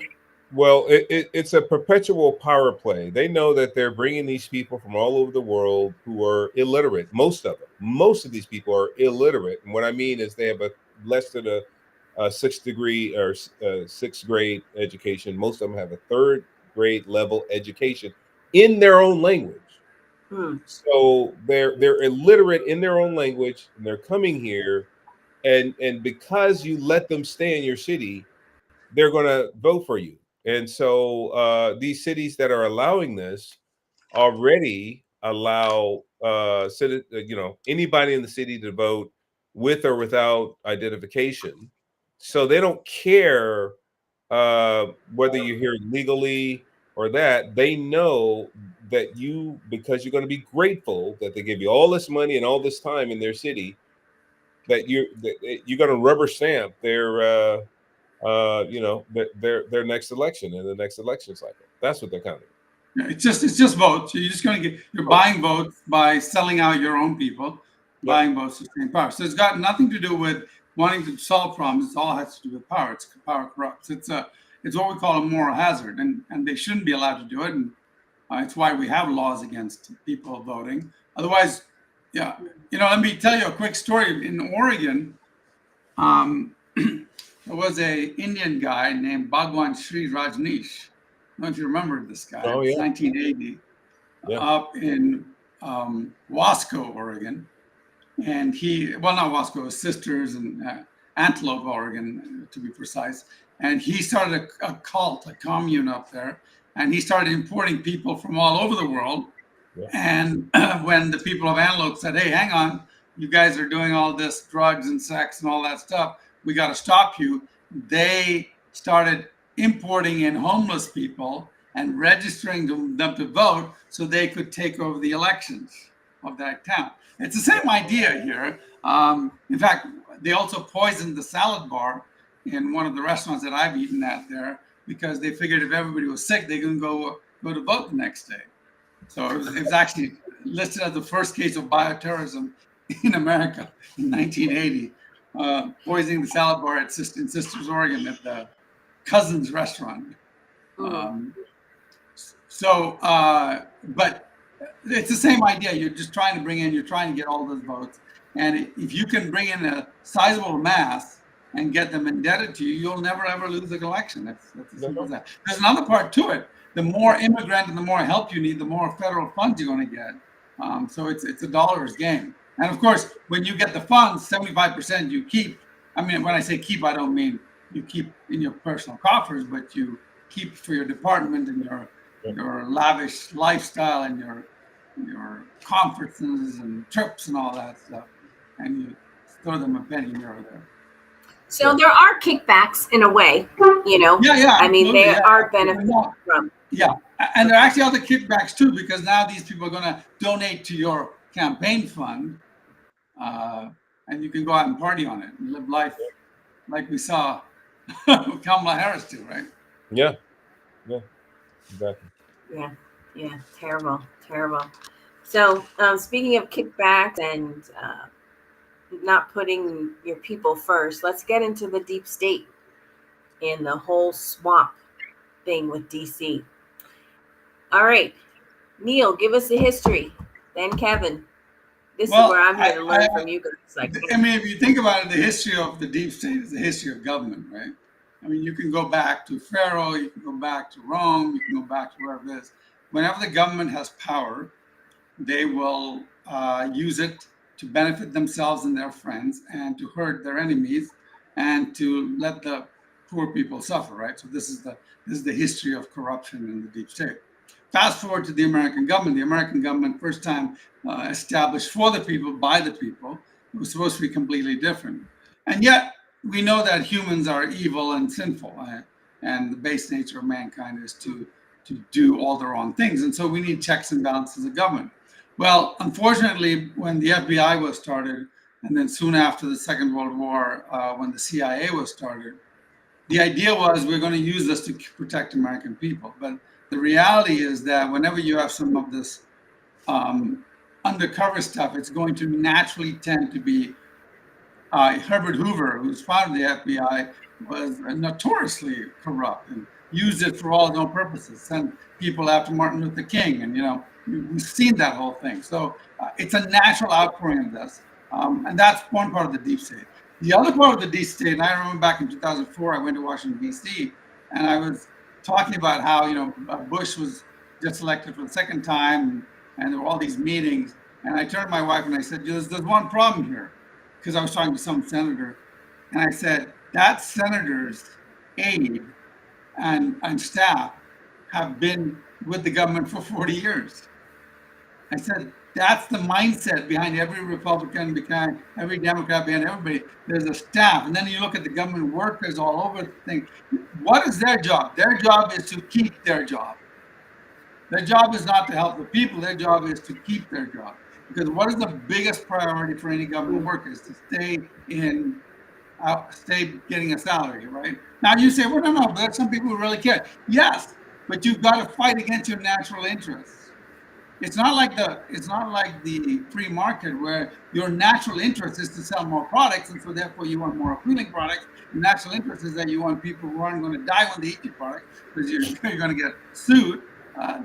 Well, it's a perpetual power play. They know that they're bringing these people from all over the world who are illiterate. Most of them, most of these people are illiterate. And what I mean is they have a less than a sixth degree or sixth grade education. Most of them have a third grade level education in their own language. Hmm. So they're illiterate in their own language, and they're coming here, and because you let them stay in your city, they're going to vote for you. And so these cities that are allowing this already allow anybody in the city to vote with or without identification. So they don't care whether you're here legally or that. They know that because you're going to be grateful that they give you all this money and all this time in their city, that you're going to rubber stamp their next election in the next election cycle. That's what they're counting. Yeah, it's just votes. You're just going to you're Oh, buying votes by selling out your own people, yep. buying votes to stay in power. So it's got nothing to do with wanting to solve problems. It all has to do with power. It's power corrupts. It's what we call a moral hazard, and they shouldn't be allowed to do it. And it's why we have laws against people voting. Otherwise, yeah, let me tell you a quick story. In Oregon, there was a Indian guy named Bhagwan Sri Rajneesh. I don't know if you remember this guy. It Oh was yeah. 1980 Yeah. up in Wasco, Oregon. And not Wasco, his sisters and Antelope, Oregon, to be precise. And he started a cult, a commune up there. And he started importing people from all over the world. Yeah. And when the people of Antelope said, hey, hang on, you guys are doing all this drugs and sex and all that stuff, we got to stop you. They started importing in homeless people and registering them to vote so they could take over the elections of that town. It's the same idea here. In fact, they also poisoned the salad bar in one of the restaurants that I've eaten at there because they figured if everybody was sick, they couldn't go to vote the next day. So it was actually listed as the first case of bioterrorism in America in 1980, poisoning the salad bar in Sisters, Oregon at the Cousins restaurant. Mm. So, but it's the same idea. You're just trying to bring in, you're trying to get all those votes. And if you can bring in a sizable mass and get them indebted to you, you'll never ever lose an election. That's as simple as that. There's another part to it. The more immigrant and the more help you need, the more federal funds you're going to get. So it's a dollar's game. And of course, when you get the funds, 75% you keep. I mean, when I say keep, I don't mean you keep in your personal coffers, but you keep for your department and your lavish lifestyle and your conferences and trips and all that stuff, and you throw them a penny here or there. So there are kickbacks in a way, Yeah, I mean, there are benefits from. Yeah, and there are actually other kickbacks too, because now these people are going to donate to your campaign fund, and you can go out and party on it and live life like we saw Kamala Harris do, right? Yeah, exactly. Yeah, terrible. So speaking of kickbacks and not putting your people first, let's get into the deep state and the whole swamp thing with DC. All right, Neil, give us the history. Then Kevin. This is where I'm going to learn from you guys. I mean, if you think about it, the history of the deep state is the history of government, right? I mean, you can go back to Pharaoh, you can go back to Rome, you can go back to wherever it is. Whenever the government has power, they will use it to benefit themselves and their friends, and to hurt their enemies, and to let the poor people suffer, right? So this is the history of corruption in the deep state. Fast forward to the American government. The American government, first time established for the people, by the people, it was supposed to be completely different. And yet, we know that humans are evil and sinful, and the base nature of mankind is to do all the wrong things. And so we need checks and balances of government. Well, unfortunately, when the FBI was started, and then soon after the Second World War, when the CIA was started, the idea was we're going to use this to protect American people. But the reality is that whenever you have some of this undercover stuff, it's going to naturally tend to be Herbert Hoover, who's founded the FBI, was notoriously corrupt and used it for all no purposes. Sent people after Martin Luther King, and we've seen that whole thing. So it's a natural outpouring of this, and that's one part of the deep state. The other part of the deep state, and I remember back in 2004, I went to Washington D.C. and I was talking about how Bush was just elected for the second time, and there were all these meetings. And I turned to my wife and I said, "There's one problem here," because I was talking to some senator, and I said, that senator's aide and staff have been with the government for 40 years. I said, that's the mindset behind every Republican, behind every Democrat, behind everybody. There's a staff. And then you look at the government workers all over the thing. What is their job? Their job is to keep their job. Their job is not to help the people. Their job is to keep their job. Because what is the biggest priority for any government worker is to stay getting a salary, right? Now you say, well, no, but there's some people who really care. Yes, but you've got to fight against your natural interests. It's not like the free market where your natural interest is to sell more products, and so therefore you want more appealing products. The natural interest is that you want people who aren't going to die when they eat your product because you're going to get sued.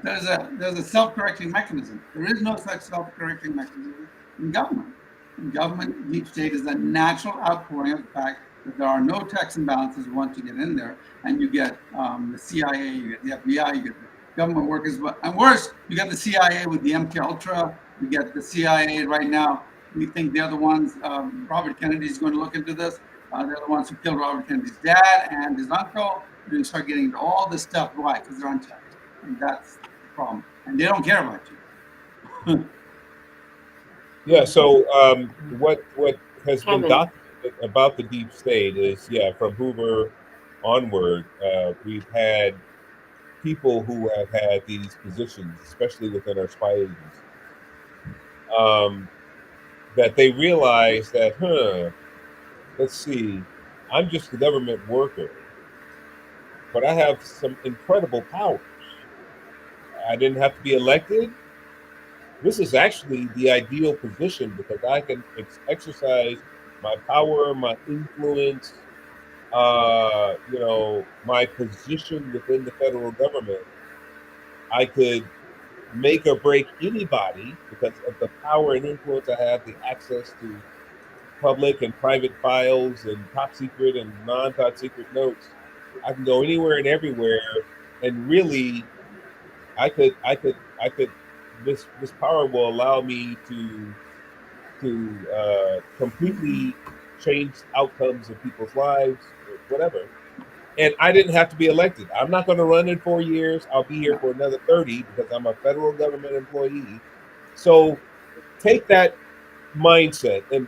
There's a self-correcting mechanism. There is no such self-correcting mechanism in government. In government, deep state is a natural outpouring of the fact that there are no checks and balances once you get in there, and you get the CIA, you get the FBI, you get the government workers, and worse, you get the CIA with the MK Ultra. You get the CIA right now. We think they're the ones. Robert Kennedy is going to look into this. They're the ones who killed Robert Kennedy's dad and his uncle. You're going to start getting into all this stuff. Why? Because they're unchecked, and that's the problem. And they don't care about you. Yeah. So what has been documented about the deep state is, from Hoover onward, we've had people who have had these positions, especially within our spy agencies, that they realize that, let's see, I'm just a government worker, but I have some incredible powers. I didn't have to be elected. This is actually the ideal position because I can exercise my power, my influence, my position within the federal government I could make or break anybody because of the power and influence I have, the access to public and private files and top secret and non-top secret notes. I can go anywhere and everywhere, and really, I could. This power will allow me to completely change outcomes of people's lives, or whatever. And I didn't have to be elected. I'm not going to run in 4 years. I'll be here No. for another 30 because I'm a federal government employee. So take that mindset and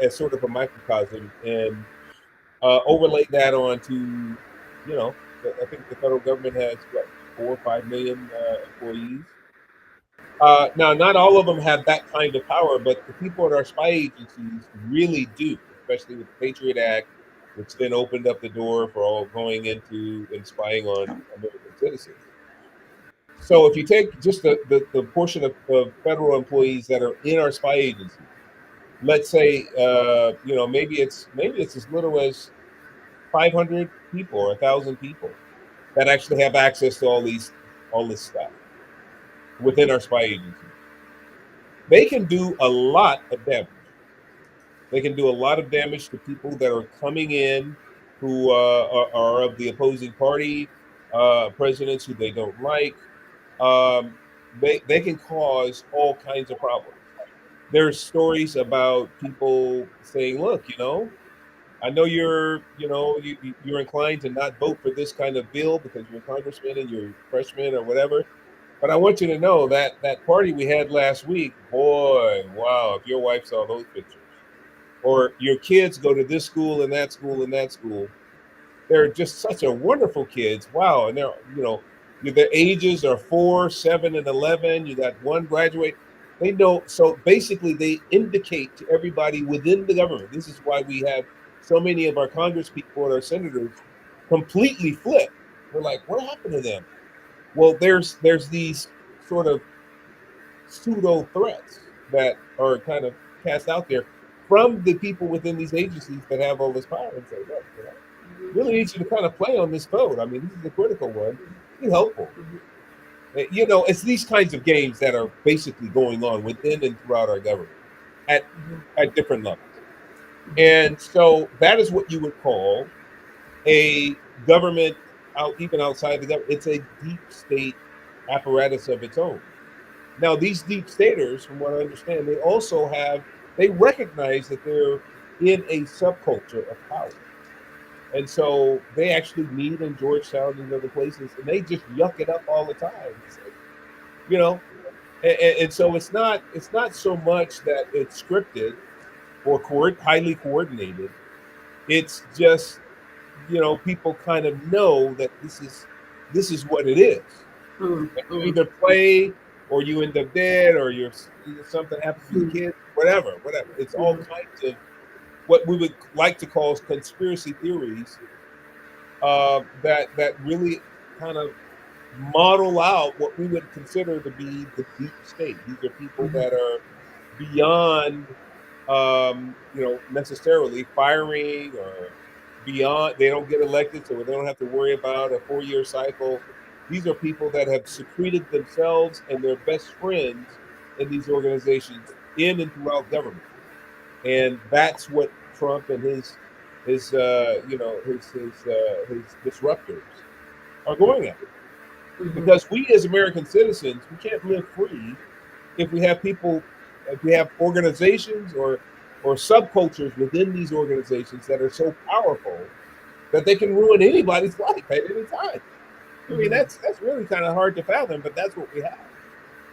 as sort of a microcosm and overlay that onto, I think the federal government has what 4 or 5 million employees. Now, not all of them have that kind of power, but the people at our spy agencies really do, especially with the Patriot Act, which then opened up the door for all going into and spying on American citizens. So if you take just the portion of federal employees that are in our spy agencies, let's say maybe it's as little as 500 people or 1,000 people that actually have access to all this stuff within our spy agencies. They can do a lot of damage. They can do a lot of damage to people that are coming in who are of the opposing party, presidents who they don't like. Um, they can cause all kinds of problems. There's stories about people saying, "Look, I know you're inclined to not vote for this kind of bill because you're a congressman and you're a freshman or whatever. But I want you to know that that party we had last week, boy, wow! If your wife saw those pictures, or your kids go to this school and that school and that school, they're just such a wonderful kids. Wow, and their ages are 4, 7, and 11. You got one graduate. They know. So basically, they indicate to everybody within the government. This is why we have so many of our Congress people and our senators completely flip. We're like, what happened to them? Well, there's these sort of pseudo threats that are kind of cast out there from the people within these agencies that have all this power and say, look, really need you to kind of play on this code. I mean, this is a critical one. Be helpful. It's these kinds of games that are basically going on within and throughout our government at at different levels. And so that is what you would call a government out even outside the government. It's a deep state apparatus of its own. Now, these deep staters, from what I understand, they recognize that they're in a subculture of power. And so they actually meet in Georgetown and other places, and they just yuck it up all the time. It's like, you know, and so it's not so much that it's scripted or highly coordinated. It's just people kind of know that this is what it is. And you either play or you end up dead or something happens to the kid, whatever. It's all kinds of what we would like to call conspiracy theories that really kind of model out what we would consider to be the deep state. These are people that are beyond, necessarily firing or beyond. They don't get elected, so they don't have to worry about a 4-year cycle. These are people that have secreted themselves and their best friends in these organizations in and throughout government, and that's what Trump and his disruptors are going at. Because we as American citizens, we can't live free if we have people, if we have organizations or subcultures within these organizations that are so powerful that they can ruin anybody's life at any time. I mean, that's really kind of hard to fathom, but that's what we have.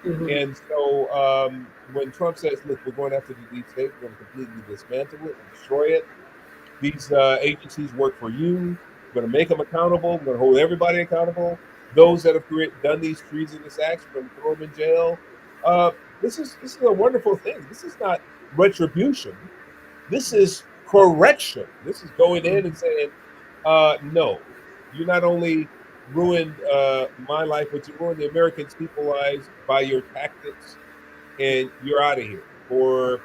And so when Trump says, "Look, we're going after the deep state, we're going to completely dismantle it and destroy it. These agencies work for you. We're going to make them accountable. We're going to hold everybody accountable. Those that have done these treasonous acts, we're going to throw them in jail." This is a wonderful thing. This is not retribution. This is correction. This is going in and saying, "No, you not only ruined my life, but you ruined the American people's lives by your tactics, and you're out of here." Or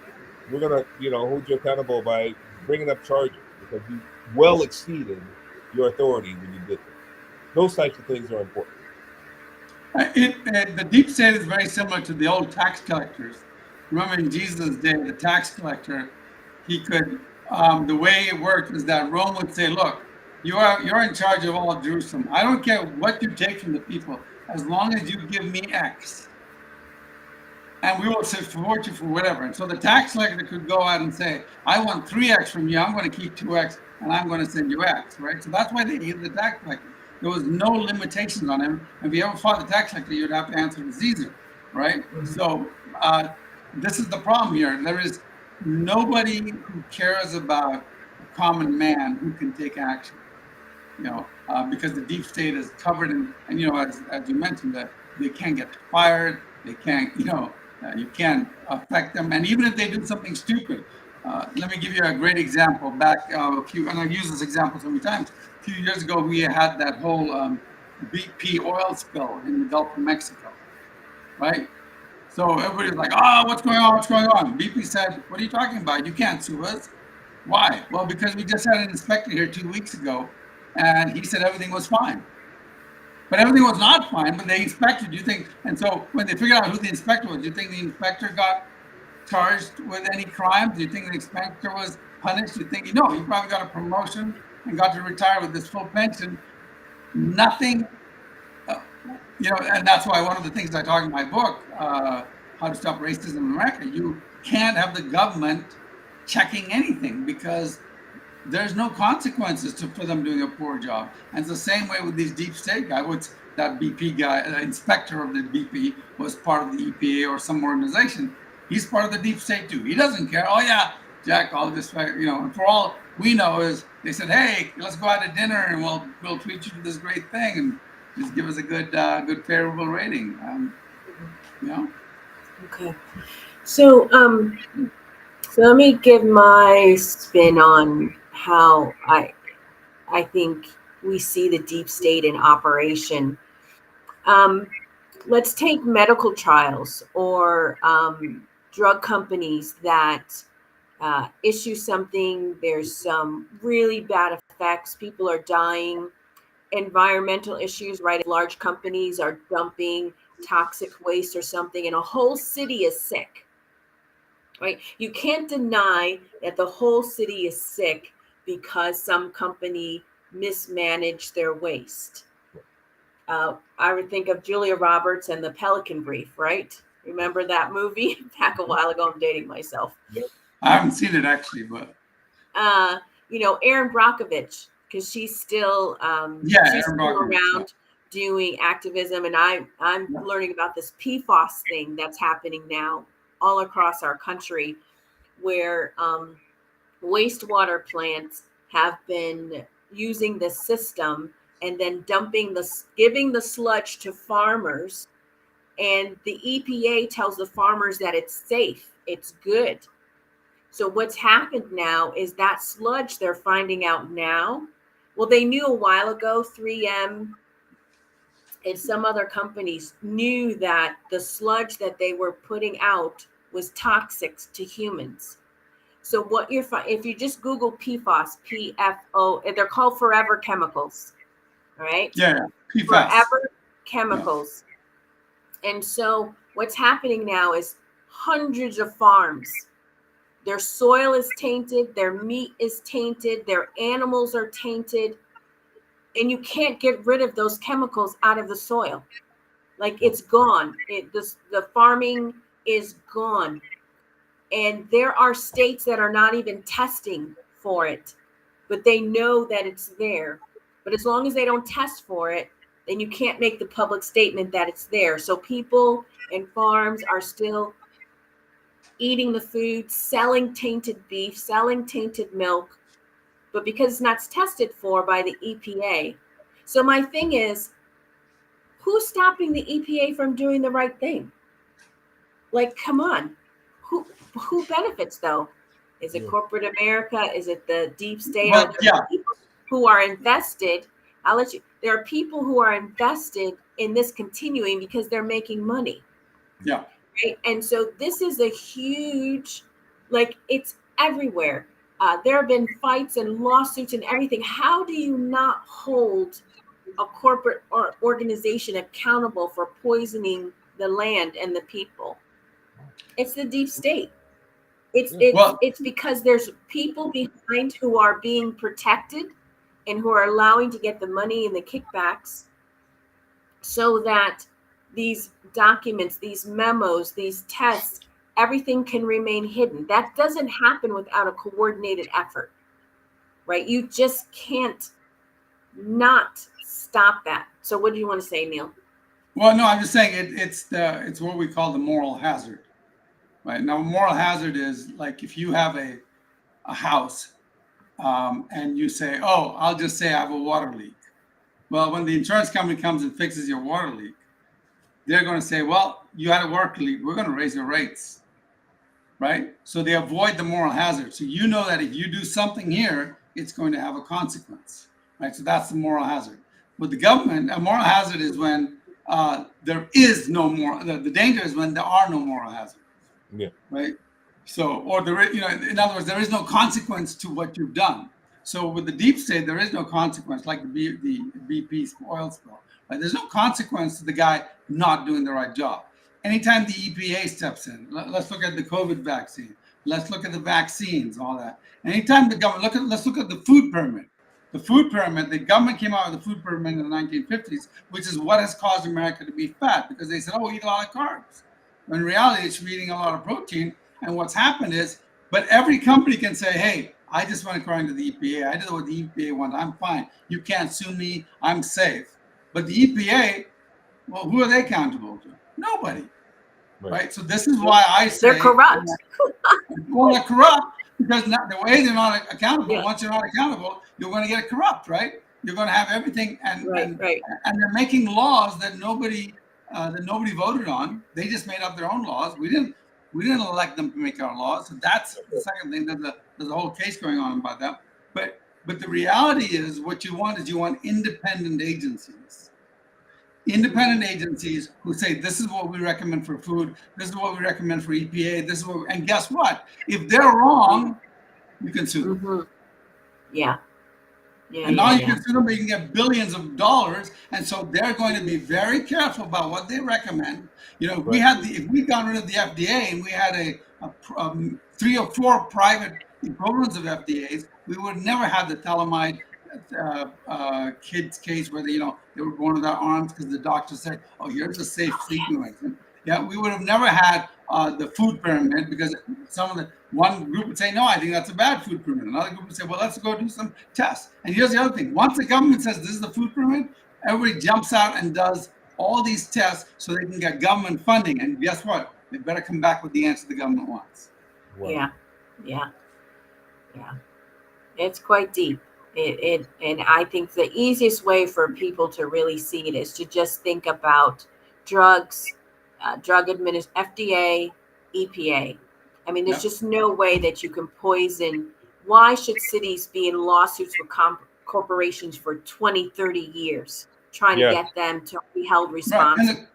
we're gonna, hold you accountable by bringing up charges because you well exceeded your authority when you did this. Those types of things are important. The deep state is very similar to the old tax collectors. Remember in Jesus' day, the tax collector, he could, the way it worked is that Rome would say, look, you're in charge of all of Jerusalem. I don't care what you take from the people, as long as you give me X, and we will support you for whatever. And so the tax collector could go out and say, I want 3X from you, I'm going to keep 2X, and I'm going to send you X, right? So that's why they hated the tax collector. There was no limitations on him. And if you ever fought the tax collector, you'd have to answer to Caesar, right? So this is the problem here. There is nobody who cares about a common man who can take action, because the deep state is covered and as you mentioned, that they can't get fired, they can't, you can't affect them, and even if they do something stupid, let me give you a great example. Back and I've used this example so many times. A few years ago, we had that whole BP oil spill in the Gulf of Mexico, right? So everybody's like, oh, what's going on? What's going on? BP said, what are you talking about? You can't sue us. Why? Well, because we just had an inspector here 2 weeks ago, and he said everything was fine. But everything was not fine, but they inspected. You think, and so when they figured out who the inspector was, do you think the inspector got charged with any crime? Do you think the inspector was punished? Do you think, he probably got a promotion and got to retire with this full pension? Nothing, and that's why one of the things I talk in my book, How to Stop Racism in America, you can't have the government checking anything because there's no consequences for them doing a poor job. And it's the same way with these deep state guys. That BP guy, the inspector of the BP, was part of the EPA or some organization. He's part of the deep state too. He doesn't care. Oh yeah, Jack, all this, and for all we know is they said, hey, let's go out to dinner and we'll treat you to this great thing and just give us a good favorable rating. Okay. So let me give my spin on how I think we see the deep state in operation. Let's take medical trials or drug companies that issue something. There's some really bad effects. People are dying. Environmental issues, right? Large companies are dumping toxic waste or something, and a whole city is sick. Right? You can't deny that the whole city is sick because some company mismanaged their waste. I would think of Julia Roberts and the Pelican Brief, right? Remember that movie back a while ago? I'm dating myself. I haven't seen it actually, but Erin Brockovich, because she's still around doing activism, and I'm learning about this PFAS thing that's happening now all across our country, where wastewater plants have been using this system and then giving the sludge to farmers, and the EPA tells the farmers that it's safe, it's good. So what's happened now is that sludge they're finding out now. Well, they knew a while ago, 3M and some other companies knew that the sludge that they were putting out was toxic to humans. So what if you just Google PFOS, PFO, they're called forever chemicals, right? Yeah, PFAS. Forever chemicals. Yeah. And so what's happening now is hundreds of farms, their soil is tainted, their meat is tainted, their animals are tainted, and you can't get rid of those chemicals out of the soil. Like, it's gone. The farming is gone. And there are states that are not even testing for it, but they know that it's there. But as long as they don't test for it, then you can't make the public statement that it's there. So people and farms are still eating the food, selling tainted beef, selling tainted milk, but because it's not tested for by the EPA. So my thing is, who's stopping the EPA from doing the right thing? Like, come on. Who benefits though? Is it corporate America? Is it the deep state? Well, people who are invested? There are people who are invested in this continuing because they're making money. Yeah. Right. And so this is a huge, it's everywhere. There have been fights and lawsuits and everything. How do you not hold a corporate or organization accountable for poisoning the land and the people. It's the deep state. Well, It's because there's people behind who are being protected and who are allowing to get the money and the kickbacks so that these documents, these memos, these tests, everything can remain hidden. That doesn't happen without a coordinated effort, right? You just can't not stop that. So what do you want to say, Neil? well, no, I'm just saying it's what we call the moral hazard, right? Now, moral hazard is like if you have a house and you say, oh, I'll just say I have a water leak. Well, when the insurance company comes and fixes your water leak, they're going to say, well, you had a water leak. We're going to raise your rates, right? So they avoid the moral hazard. So you know that if you do something here, it's going to have a consequence, right? So that's the moral hazard. With the government, a moral hazard is when there is no moral. The danger is when there are no moral hazards, Yeah. right? So, or in other words, there is no consequence to what you've done. So with the deep state, there is no consequence, like the BP oil spill. Right? There's no consequence to the guy not doing the right job. Anytime the EPA steps in, let's look at the COVID vaccine. Let's look at the vaccines, all that. Anytime the government, let's look at the food pyramid. The food pyramid, the government came out with the food pyramid in the 1950s, which is what has caused America to be fat, because they said, oh, eat a lot of carbs. When in reality, it's eating a lot of protein. And what's happened is, but every company can say, hey, I just went according to the EPA. I did what the EPA wants. I'm fine. You can't sue me. I'm safe. But the EPA, well, who are they accountable to? Nobody. Right? So this is why I say they're corrupt. Well, they're corrupt because the way they're not accountable. Yeah. Once you're not accountable, you're going to get corrupt, right? You're going to have everything, and they're making laws that nobody voted on. They just made up their own laws. We didn't elect them to make our laws. So that's the second thing. There's a whole case going on about that. But the reality is, what you want independent agencies. Independent agencies who say, this is what we recommend for food, this is what we recommend for EPA, this is what, and guess what? If they're wrong, you can sue them. Mm-hmm. Yeah. And now you can sue them, but you can get billions of dollars. And so they're going to be very careful about what they recommend. If we got rid of the FDA and we had a 3 or 4 private equivalents of FDAs, we would never have the thalidomide kids case where they were born without arms because the doctor said, oh, here's a safe sleeping arrangement. Yeah, we would have never had the food pyramid, because one group would say, no, I think that's a bad food pyramid. Another group would say, well, let's go do some tests. And here's the other thing. Once the government says this is the food pyramid, everybody jumps out and does all these tests so they can get government funding. And guess what? They better come back with the answer the government wants. Wow. Yeah. It's quite deep. And I think the easiest way for people to really see it is to just think about drugs, FDA, EPA. I mean, there's just no way that you can poison. Why should cities be in lawsuits with corporations for 20, 30 years, trying to get them to be held responsible? Right.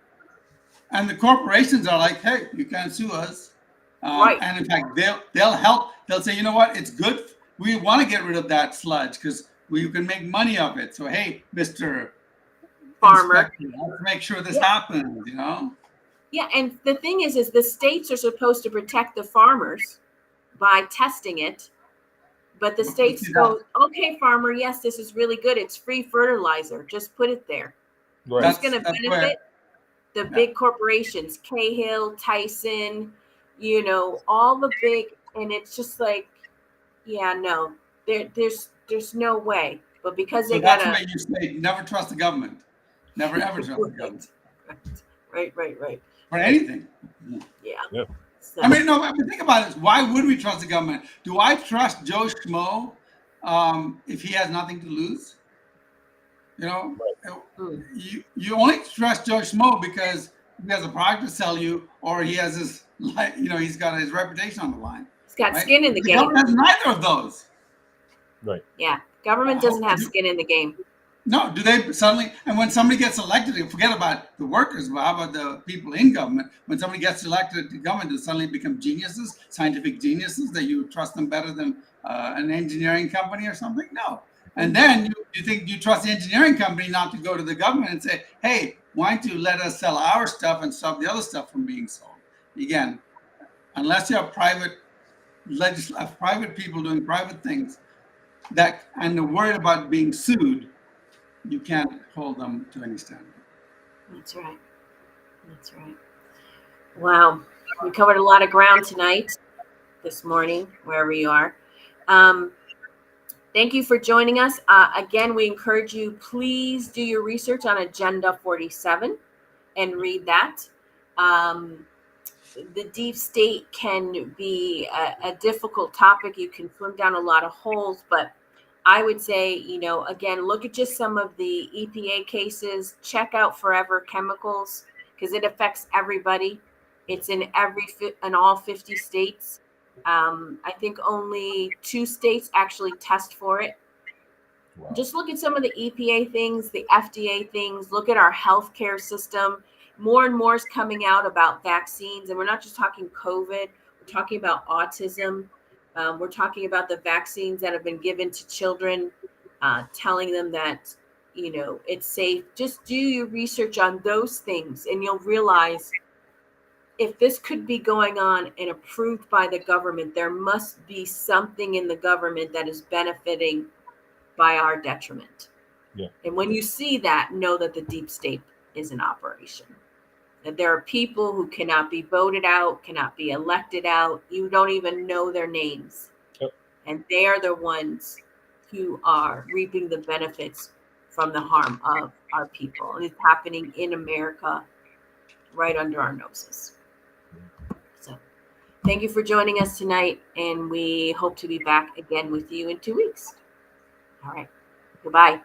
And the corporations are like, hey, you can't sue us. And in fact, they'll help. They'll say, you know what, it's good. We want to get rid of that sludge because you can make money of it. So, hey, Mr. Farmer, let's make sure this happens, Yeah, and the thing is the states are supposed to protect the farmers by testing it. But the states go, okay, farmer, yes, this is really good. It's free fertilizer. Just put it there. Right. Who's going to benefit? The big corporations, Cahill, Tyson, all the big, and it's just like, no, there's no way. But because they that's why you say never trust the government. Never ever trust the government. Right. For anything. Yeah. So. I mean, think about this. Why would we trust the government? Do I trust Joe Schmo if he has nothing to lose? You only trust Joe Schmo because he has a product to sell you, or he has his, he's got his reputation on the line. He's got skin in the game. Government has neither of those. Right. Yeah. Government doesn't have skin in the game. No, do they suddenly? And when somebody gets elected, forget about the workers, but how about the people in government? When somebody gets elected to government, do they suddenly become geniuses, scientific geniuses, that you trust them better than an engineering company or something? No. And then you think you trust the engineering company not to go to the government and say, hey, why don't you let us sell our stuff and stop the other stuff from being sold? Again, unless you have private people doing private things and they're worried about being sued, you can't hold them to any standard. That's right. That's right. Wow. We covered a lot of ground tonight, this morning, wherever you are. Thank you for joining us. Again, we encourage you, please do your research on Agenda 47 and read that. The deep state can be a difficult topic. You can swim down a lot of holes, but I would say, again, look at just some of the EPA cases, check out Forever Chemicals, because it affects everybody. It's in all 50 states. I think only 2 states actually test for it. Wow. Just look at some of the EPA things, the FDA things, look at our healthcare system. More and more is coming out about vaccines. And we're not just talking COVID, we're talking about autism. We're talking about the vaccines that have been given to children, telling them that, it's safe. Just do your research on those things and you'll realize if this could be going on and approved by the government, there must be something in the government that is benefiting by our detriment. Yeah. And when you see that, know that the deep state is in operation. That there are people who cannot be voted out, cannot be elected out. You don't even know their names. Yep. And they are the ones who are reaping the benefits from the harm of our people. And it's happening in America right under our noses. So thank you for joining us tonight. And we hope to be back again with you in 2 weeks. All right. Goodbye.